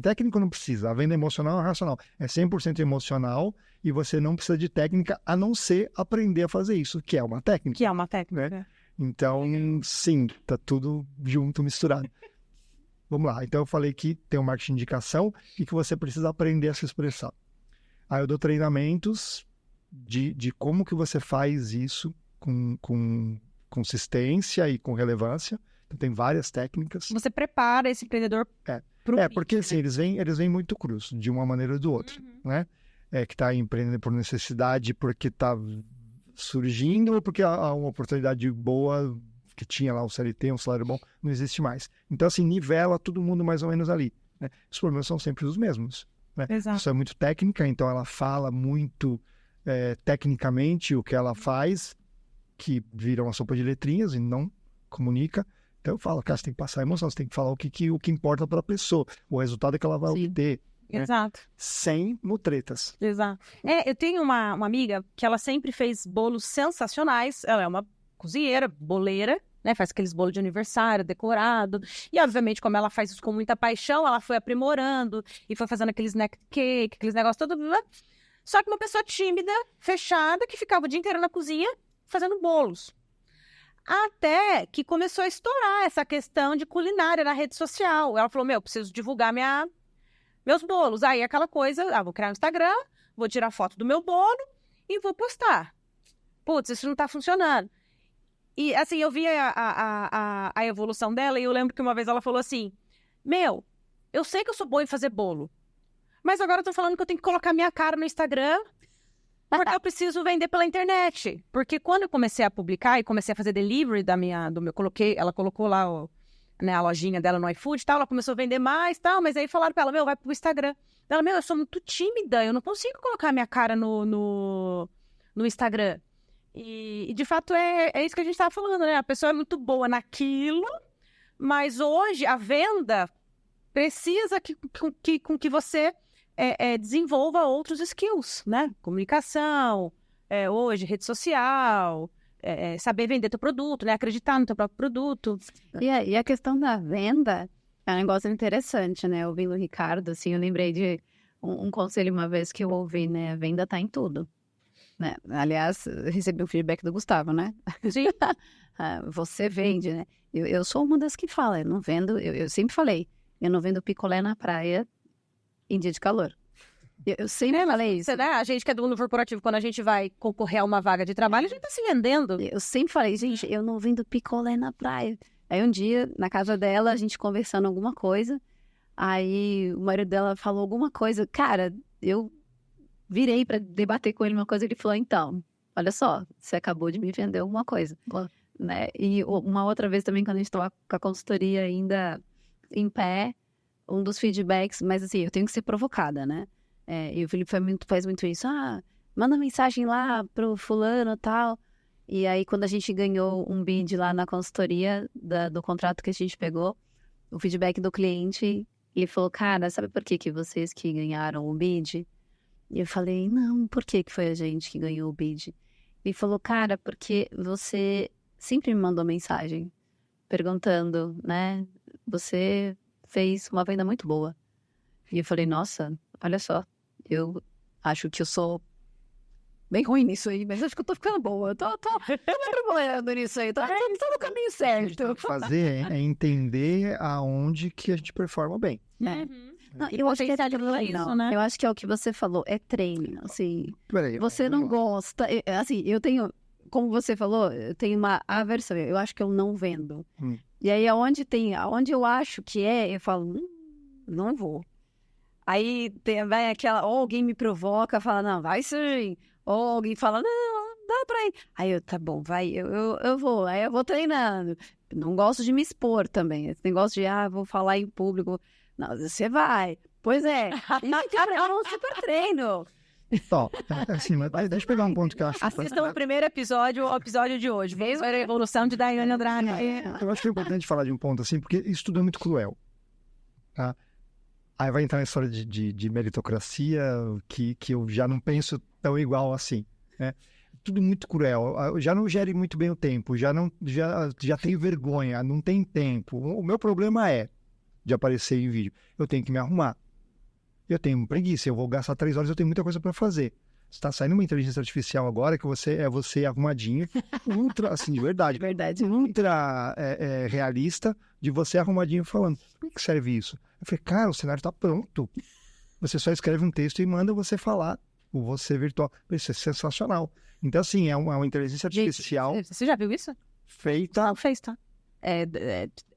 técnico não precisa. A venda emocional é racional. É 100% emocional e você não precisa de técnica, a não ser aprender a fazer isso, que é uma técnica. Né? Então, sim, tá tudo junto, misturado. Vamos lá. Então, eu falei que tem o marketing de indicação e que você precisa aprender a se expressar. Aí eu dou treinamentos de como que você faz isso com consistência e com relevância. Então, tem várias técnicas. Você prepara esse empreendedor porque assim, eles vêm muito crus, de uma maneira ou de outra, né? Que está empreendendo por necessidade, porque está surgindo, ou porque há uma oportunidade boa, que tinha lá o CLT, um salário bom, não existe mais. Então, assim, nivela todo mundo mais ou menos ali. Né? Os problemas são sempre os mesmos. Né? Exato. Isso é muito técnica, então ela fala muito tecnicamente o que ela faz, que vira uma sopa de letrinhas e não comunica. Então eu falo, cara, você tem que passar a emoção, você tem que falar o que importa para a pessoa, o resultado que ela vai obter. Né? Exato. Sem mutretas. Exato. Eu tenho uma amiga que ela sempre fez bolos sensacionais. Ela é uma cozinheira, boleira, né? Faz aqueles bolos de aniversário, decorado. E, obviamente, como ela faz isso com muita paixão, ela foi aprimorando e foi fazendo aqueles snack cake, aqueles negócios todo. Só que uma pessoa tímida, fechada, que ficava o dia inteiro na cozinha fazendo bolos. Até que começou a estourar essa questão de culinária na rede social. Ela falou, preciso divulgar meus bolos. Aí aquela coisa, vou criar um Instagram, vou tirar foto do meu bolo e vou postar. Putz, isso não tá funcionando. E assim, eu vi a evolução dela e eu lembro que uma vez ela falou assim, eu sei que eu sou boa em fazer bolo, mas agora eu tô falando que eu tenho que colocar minha cara no Instagram porque eu preciso vender pela internet. Porque quando eu comecei a publicar e comecei a fazer delivery ela colocou lá a lojinha dela no iFood e tal, ela começou a vender mais e tal, mas aí falaram pra ela, vai pro Instagram. Ela, eu sou muito tímida, eu não consigo colocar minha cara no Instagram. E de fato é isso que a gente tava falando, né? A pessoa é muito boa naquilo, mas hoje a venda precisa com que você desenvolva outros skills, né? Comunicação, hoje, rede social, saber vender teu produto, né? Acreditar no teu próprio produto. E a questão da venda é um negócio interessante, né? Ouvindo o Ricardo, assim, eu lembrei de um conselho uma vez que eu ouvi, né? A venda tá em tudo. Né? Aliás, recebi o feedback do Gustavo, né? Sim. Você vende, né? Eu sou uma das que fala, eu não vendo, eu sempre falei, eu não vendo picolé na praia em dia de calor. Eu sempre falei isso. Né? A gente que é do mundo corporativo, quando a gente vai concorrer a uma vaga de trabalho, a gente tá se vendendo. Eu sempre falei, gente, eu não vendo picolé na praia. Aí um dia, na casa dela, a gente conversando alguma coisa, aí o marido dela falou alguma coisa, cara, eu virei pra debater com ele uma coisa, ele falou, então, olha só, você acabou de me vender alguma coisa. Né? E uma outra vez também, quando a gente estava com a consultoria ainda em pé, um dos feedbacks, mas assim, eu tenho que ser provocada, né? E o Felipe faz muito isso, manda mensagem lá pro fulano e tal. E aí, quando a gente ganhou um bid lá na consultoria do contrato que a gente pegou, o feedback do cliente, ele falou, cara, sabe por que vocês que ganharam o bid? E eu falei, não, por que foi a gente que ganhou o bid? Ele falou, cara, porque você sempre me mandou mensagem perguntando, né? Você fez uma venda muito boa. E eu falei, nossa, olha só, eu acho que eu sou bem ruim nisso aí, mas acho que eu tô ficando boa. Eu tô trabalhando nisso aí, tô no caminho certo. O que tem que fazer é entender aonde que a gente performa bem. Não, eu acho que é treino, né? Eu acho que é o que você falou, é treino, assim. Peraí, você não gosta, assim, eu tenho, como você falou, eu tenho uma aversão, eu acho que eu não vendo. E aí, aonde eu acho que eu falo, não vou. Aí vai aquela, ou alguém me provoca, fala, não, vai sim. Ou alguém fala, não, dá pra ir. Aí eu, tá bom, vai, eu vou. Aí eu vou treinando. Não gosto de me expor também. Esse negócio de, vou falar em público. Não, você vai. Pois é. Cara, é um super treino. Então, assim, mas deixa eu pegar um ponto que eu acho... Assistam o primeiro episódio, o episódio de hoje. Veio a evolução de Daiane Andrade. Eu acho que é importante falar de um ponto assim, porque isso tudo é muito cruel. Tá? Aí vai entrar na história de meritocracia, que eu já não penso tão igual assim, né? Tudo muito cruel. Eu já não gere muito bem o tempo, já tenho vergonha, não tem tempo. O meu problema é de aparecer em vídeo. Eu tenho que me arrumar. Eu tenho preguiça, eu vou gastar 3 horas, eu tenho muita coisa para fazer. Está saindo uma inteligência artificial agora que você arrumadinho, ultra, assim, de verdade. Ultra realista, de você arrumadinho falando. Por que serve isso? Eu falei, cara, o cenário está pronto. Você só escreve um texto e manda você falar, o você virtual. Isso é sensacional. Então, assim, é uma inteligência artificial... Gente, você já viu isso? Feita... Não fez, tá?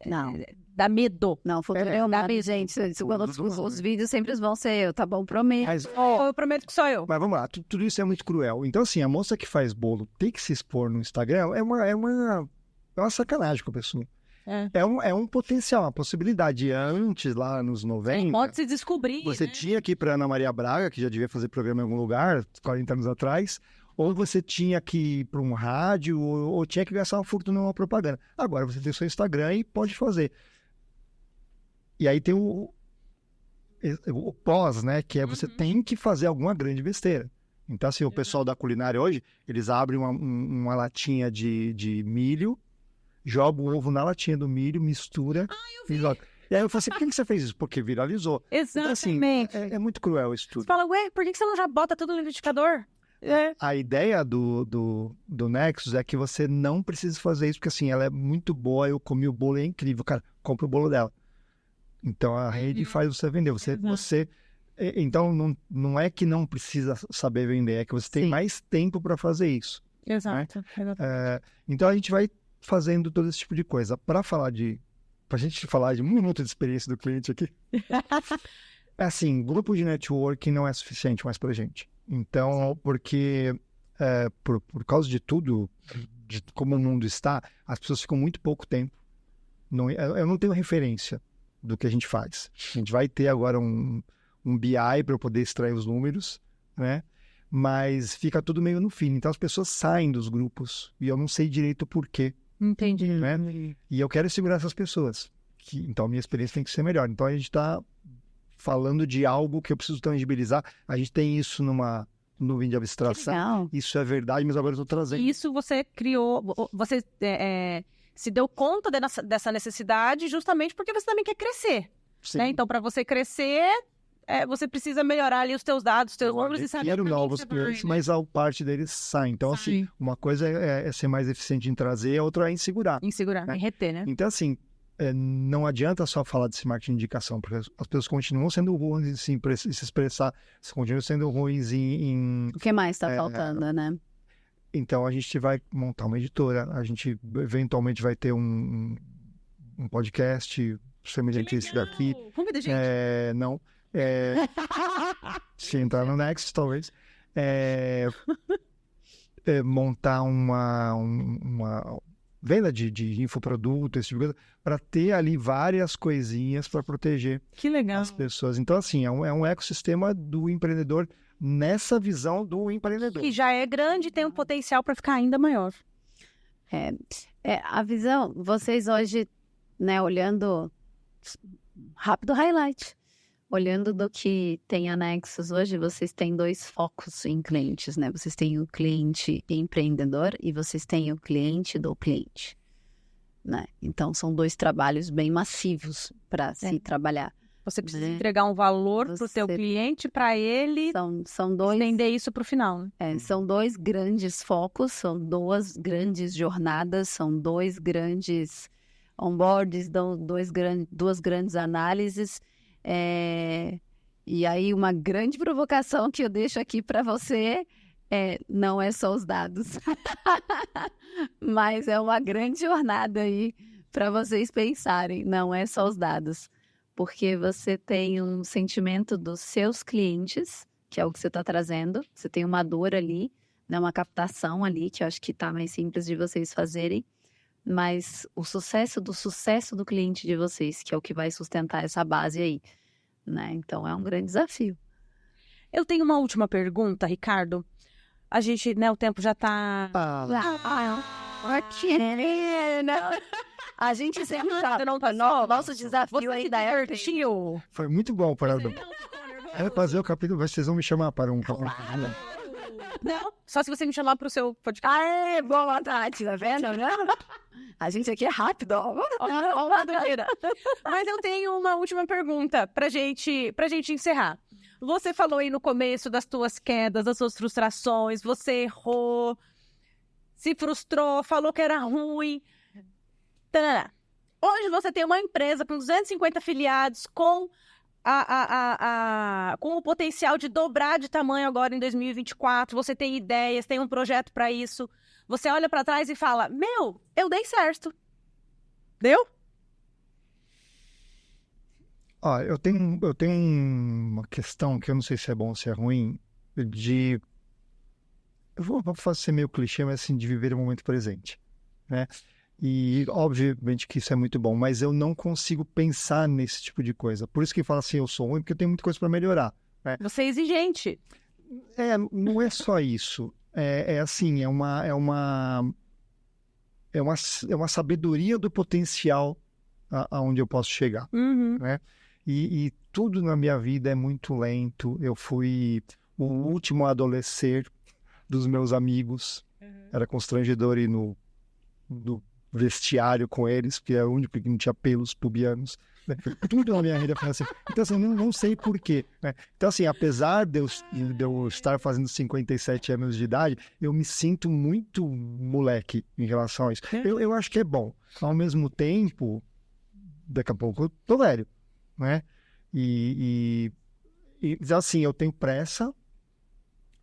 Não. Dá medo. Não, dá medo, gente. Os vídeos sempre vão ser eu, tá bom? Prometo. Eu prometo que sou eu. Mas vamos lá, tudo isso é muito cruel. Então, assim, a moça que faz bolo ter que se expor no Instagram é uma sacanagem com a pessoa. É um potencial, uma possibilidade. Antes, lá nos 90... Pode se descobrir, você tinha que ir para Ana Maria Braga, que já devia fazer programa em algum lugar, 40 anos atrás, ou você tinha que ir para um rádio, ou tinha que gastar uma fortuna numa propaganda. Agora você tem seu Instagram e pode fazer. E aí tem o pós, né? Que é você tem que fazer alguma grande besteira. Então, assim, o pessoal da culinária hoje, eles abrem uma latinha de milho, jogam o ovo na latinha do milho, mistura e joga. E aí eu falei assim, por que você fez isso? Porque viralizou. Exatamente. Então, assim, é muito cruel isso tudo. Você fala, ué, por que você não já bota tudo no liquidificador? A ideia do Nexus é que você não precisa fazer isso, porque assim, ela é muito boa, eu comi o bolo, é incrível, cara, compra o bolo dela. Então a rede faz você vender. Então não é que não precisa saber vender, é que você tem mais tempo para fazer isso. Exato. Então a gente vai fazendo todo esse tipo de coisa. Pra gente falar de 1 minuto de experiência do cliente aqui, é assim, grupo de networking não é suficiente mais pra gente. Então, porque por causa de tudo, de como o mundo está, as pessoas ficam muito pouco tempo. Eu não tenho referência do que a gente faz. A gente vai ter agora um BI para eu poder extrair os números, né? Mas fica tudo meio no fim. Então as pessoas saem dos grupos e eu não sei direito o porquê. Entendi. Né? E eu quero segurar essas pessoas. Então a minha experiência tem que ser melhor. Então a gente está falando de algo que eu preciso tangibilizar. A gente tem isso numa nuvem de abstração. Isso é verdade, mas agora eu estou trazendo. Isso você criou, você se deu conta dessa necessidade justamente porque você também quer crescer. Né? Então, para você crescer, você precisa melhorar ali os teus dados, os teus números e saber. Quero novos clientes, mas a parte deles sai. Então, assim, uma coisa é ser mais eficiente em trazer, a outra é em segurar. Em segurar, né? Em reter, né? Então, assim, não adianta só falar desse marketing de indicação, porque as pessoas continuam sendo ruins em se expressar, continuam sendo ruins em... O que mais está faltando, né? Então, a gente vai montar uma editora, a gente eventualmente vai ter um podcast semelhante a esse daqui. Convida a gente. Não. Se entrar no Next, talvez. Montar uma venda de infoproduto, esse tipo de coisa, para ter ali várias coisinhas para proteger as pessoas. Então, assim, é um ecossistema do empreendedor nessa visão do empreendedor. Que já é grande e tem um potencial para ficar ainda maior. A visão, vocês hoje, né, olhando rápido highlight, olhando do que tem a Nexus hoje, vocês têm 2 focos em clientes, né? Vocês têm o cliente empreendedor e vocês têm o cliente do cliente, né? Então, são 2 trabalhos bem massivos para se trabalhar. Você precisa entregar um valor para o seu cliente, para ele são 2, estender isso para o final. Né? São 2 grandes focos, são 2 grandes jornadas, são 2 grandes onboards, 2 grandes análises. E aí, uma grande provocação que eu deixo aqui para você não é só os dados, mas é uma grande jornada aí para vocês pensarem, não é só os dados. Porque você tem um sentimento dos seus clientes, que é o que você está trazendo. Você tem uma dor ali, né, uma captação ali, que eu acho que está mais simples de vocês fazerem. Mas o sucesso do cliente de vocês, que é o que vai sustentar essa base aí. Né? Então, é um grande desafio. Eu tenho uma última pergunta, Ricardo. A gente, né, o tempo já está... A gente sempre nosso desafio aí da Tio. Foi muito bom para fazer o capítulo. Vocês vão me chamar para um... Não, só se você me chamar para o seu podcast. Boa vontade, tá vendo? A gente aqui é rápido. Mas eu tenho uma última pergunta pra gente encerrar. Você falou aí no começo das tuas quedas, das suas frustrações, você errou, se frustrou, falou que era ruim. Tarará. Hoje você tem uma empresa com 250 afiliados, com com o potencial de dobrar de tamanho agora em 2024. Você tem ideias, tem um projeto para isso. Você olha para trás e fala, eu dei certo. Deu? Eu tenho uma questão que eu não sei se é bom ou se é ruim, eu vou ser meio clichê, mas assim, de viver o momento presente, né? E, obviamente, que isso é muito bom, mas eu não consigo pensar nesse tipo de coisa. Por isso que fala assim, eu sou ruim, porque eu tenho muita coisa para melhorar. Né? Você é exigente. Não é só isso. Assim, é uma sabedoria do potencial aonde eu posso chegar. Uhum. Né? E tudo na minha vida é muito lento. Eu fui o último a adolecer dos meus amigos. Uhum. Era constrangedor ir no vestiário com eles, porque era o único que não tinha pelos pubianos. né? Tudo na minha vida foi assim. Então, assim, não sei por quê, né? Então, assim, apesar de eu estar fazendo 57 anos de idade, eu me sinto muito moleque em relação a isso. Eu acho que é bom. Ao mesmo tempo, daqui a pouco eu tô velho, né? E assim, eu tenho pressa,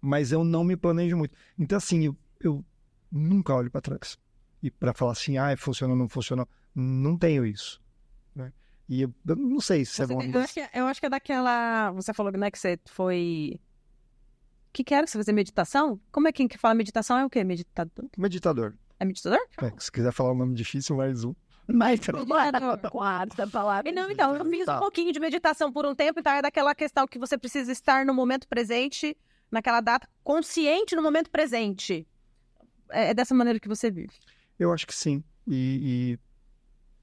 mas eu não me planejo muito. Então, assim, eu nunca olho para trás. E para falar assim, funcionou, não funcionou, não tenho isso, né? E eu não sei se é bom. Eu acho que é daquela... Você falou, né, que você foi... O que era? Você fazer meditação? Como é que fala meditação? É o quê? Meditador? Meditador. É meditador? Se quiser falar um nome difícil, mais um. Mas quarta palavra. Não, então, eu fiz um pouquinho de meditação por um tempo, então é daquela questão que você precisa estar no momento presente, naquela data, consciente no momento presente. É dessa maneira que você vive. Eu acho que sim. E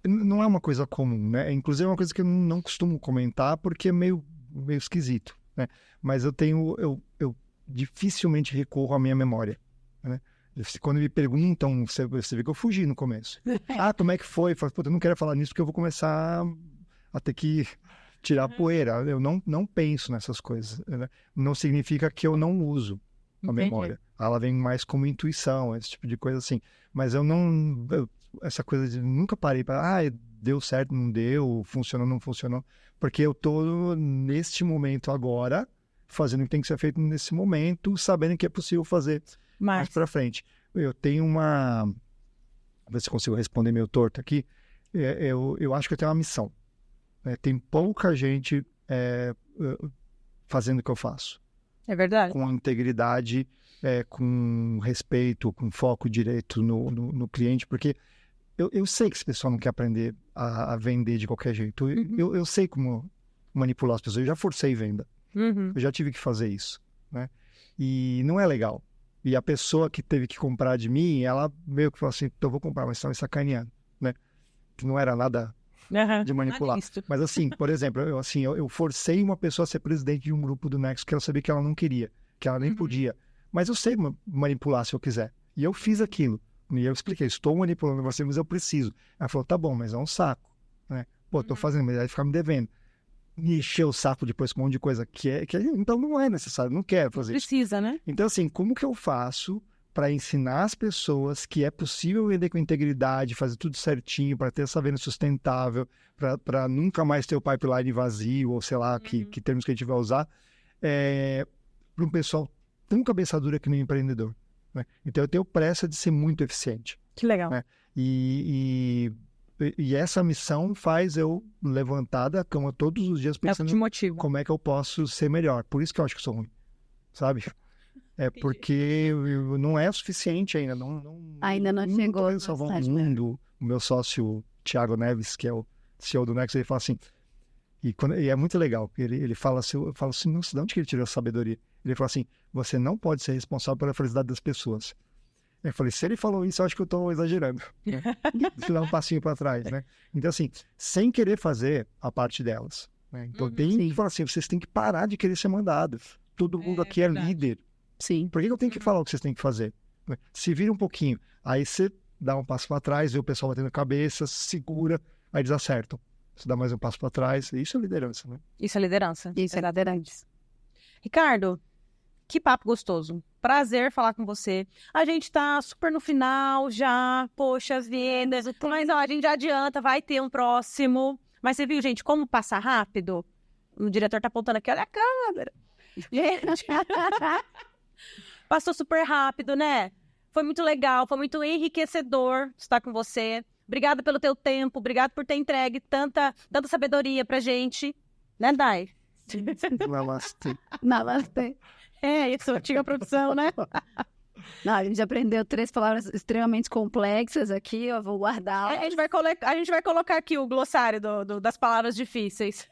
não é uma coisa comum, né? Inclusive é uma coisa que eu não costumo comentar porque é meio esquisito, né? Mas eu dificilmente recorro à minha memória, né? Quando me perguntam, você vê que eu fugi no começo. Como é que foi? Eu falo, eu não quero falar nisso porque eu vou começar a ter que tirar poeira. Eu não penso nessas coisas, né? Não significa que eu não uso a memória. Ela vem mais como intuição, esse tipo de coisa assim. Mas essa coisa de nunca parei para, deu certo, não deu, funcionou, não funcionou. Porque eu tô neste momento agora, fazendo o que tem que ser feito nesse momento, sabendo que é possível fazer mais para frente. Eu tenho vou ver se eu consigo responder meio torto aqui. Eu acho que eu tenho uma missão, né? Tem pouca gente fazendo o que eu faço. É verdade. Com integridade, com respeito, com foco direto no cliente, porque eu sei que esse pessoal não quer aprender a vender de qualquer jeito. Eu sei como manipular as pessoas. Eu já forcei venda. Eu já tive que fazer isso, né? E não é legal. E a pessoa que teve que comprar de mim, ela meio que falou assim, então eu vou comprar, mas estava me sacaneando, né? Que não era nada de manipular. Mas assim, por exemplo, eu forcei uma pessoa a ser presidente de um grupo do Nexus que eu sabia que ela não queria, que ela nem podia. Mas eu sei manipular se eu quiser. E eu fiz aquilo. E eu expliquei, estou manipulando você, mas eu preciso. Ela falou, tá bom, mas é um saco, né? Pô, tô fazendo, mas vai ficar me devendo. Me encher o saco depois com um monte de coisa então não é necessário, não quero fazer isso. Precisa, né? Então, assim, como que eu faço para ensinar as pessoas que é possível vender com integridade, fazer tudo certinho, para ter essa venda sustentável, para nunca mais ter o pipeline vazio, ou sei lá, que termos que a gente vai usar, para um pessoal tão cabeça dura que nem empreendedor, né? Então, eu tenho pressa de ser muito eficiente. Que legal. Né? E essa missão faz eu levantar da cama todos os dias pensando como é que eu posso ser melhor. Por isso que eu acho que sou ruim, sabe? Porque não é o suficiente ainda. Ainda não chegou. Não salvar o mundo. O meu sócio, Thiago Neves, que é o CEO do Nexus, ele fala assim, e é muito legal, ele fala assim, eu falo assim, nossa, de onde que ele tirou essa sabedoria? Ele fala assim, você não pode ser responsável pela felicidade das pessoas. Eu falei, se ele falou isso, eu acho que eu estou exagerando. Deixa eu dar um passinho para trás, né? Então, assim, sem querer fazer a parte delas, né? Então, tem que falar assim, vocês têm que parar de querer ser mandados. Todo mundo aqui é líder. Sim. Por que eu tenho que falar o que vocês têm que fazer? Se vira um pouquinho. Aí você dá um passo para trás, vê o pessoal batendo a cabeça, segura, aí eles acertam. Você dá mais um passo para trás. Isso é liderança, né? Isso é liderança. Isso é liderança. Ricardo, que papo gostoso. Prazer falar com você. A gente tá super no final já. Poxa, as vendas. Mas, ó, a gente já adianta, vai ter um próximo. Mas você viu, gente, como passa rápido? O diretor tá apontando aqui, olha a câmera. Gente, passou super rápido, né? Foi muito legal, foi muito enriquecedor estar com você. Obrigada pelo teu tempo, obrigado por ter entregue tanta sabedoria pra gente. Né, Dai? Namastê. Namastê. É, isso, antiga profissão, né? Não, a gente aprendeu 3 palavras extremamente complexas aqui, eu vou guardar. A gente vai colocar aqui o glossário das palavras difíceis.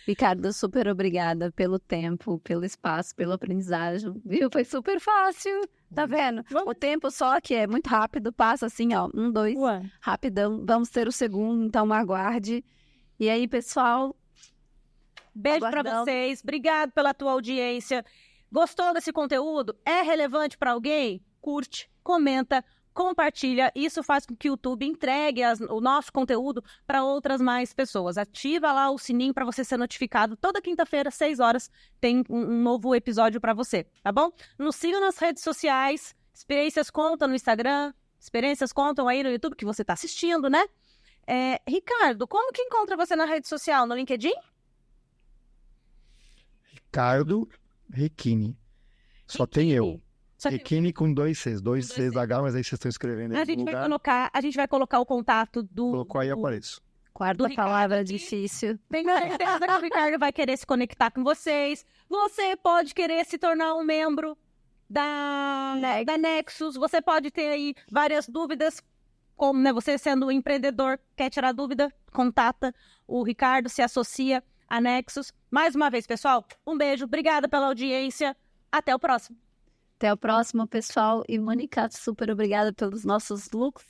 Ricardo, super obrigada pelo tempo, pelo espaço, pela aprendizagem. Viu? Foi super fácil, tá vendo? O tempo só que é muito rápido, passa assim, ó, 1, 2, rapidão. Vamos ter o segundo, então aguarde. E aí, pessoal... Beijo pra vocês, obrigado pela tua audiência. Gostou desse conteúdo? É relevante para alguém? Curte, comenta, compartilha. Isso faz com que o YouTube entregue o nosso conteúdo para outras mais pessoas. Ativa lá o sininho para você ser notificado. Toda quinta-feira, 6 horas, tem um novo episódio para você, tá bom? Nos sigam nas redes sociais. Experiências Contam no Instagram. Experiências Contam aí no YouTube, que você está assistindo, né? Ricardo, como que encontra você na rede social? No LinkedIn? Ricardo Recchini. Só tem eu. Só que Recchini com 2 Cs. 2 Cs da H, mas aí vocês estão escrevendo aí a gente vai colocar o contato do... Colocou aí, apareço. Quarta Ricardo palavra aqui. difícil. Tenho certeza que o Ricardo vai querer se conectar com vocês. Você pode querer se tornar um membro da Nexus. Você pode ter aí várias dúvidas, como, né, você sendo um empreendedor, quer tirar dúvida, contata o Ricardo, se associa a Nexus. Mais uma vez, pessoal, um beijo, obrigada pela audiência, até o próximo. Até o próximo, pessoal. E Mônica, super obrigada pelos nossos looks.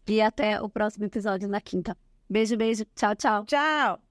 E até o próximo episódio na quinta. Beijo, beijo. Tchau, tchau. Tchau!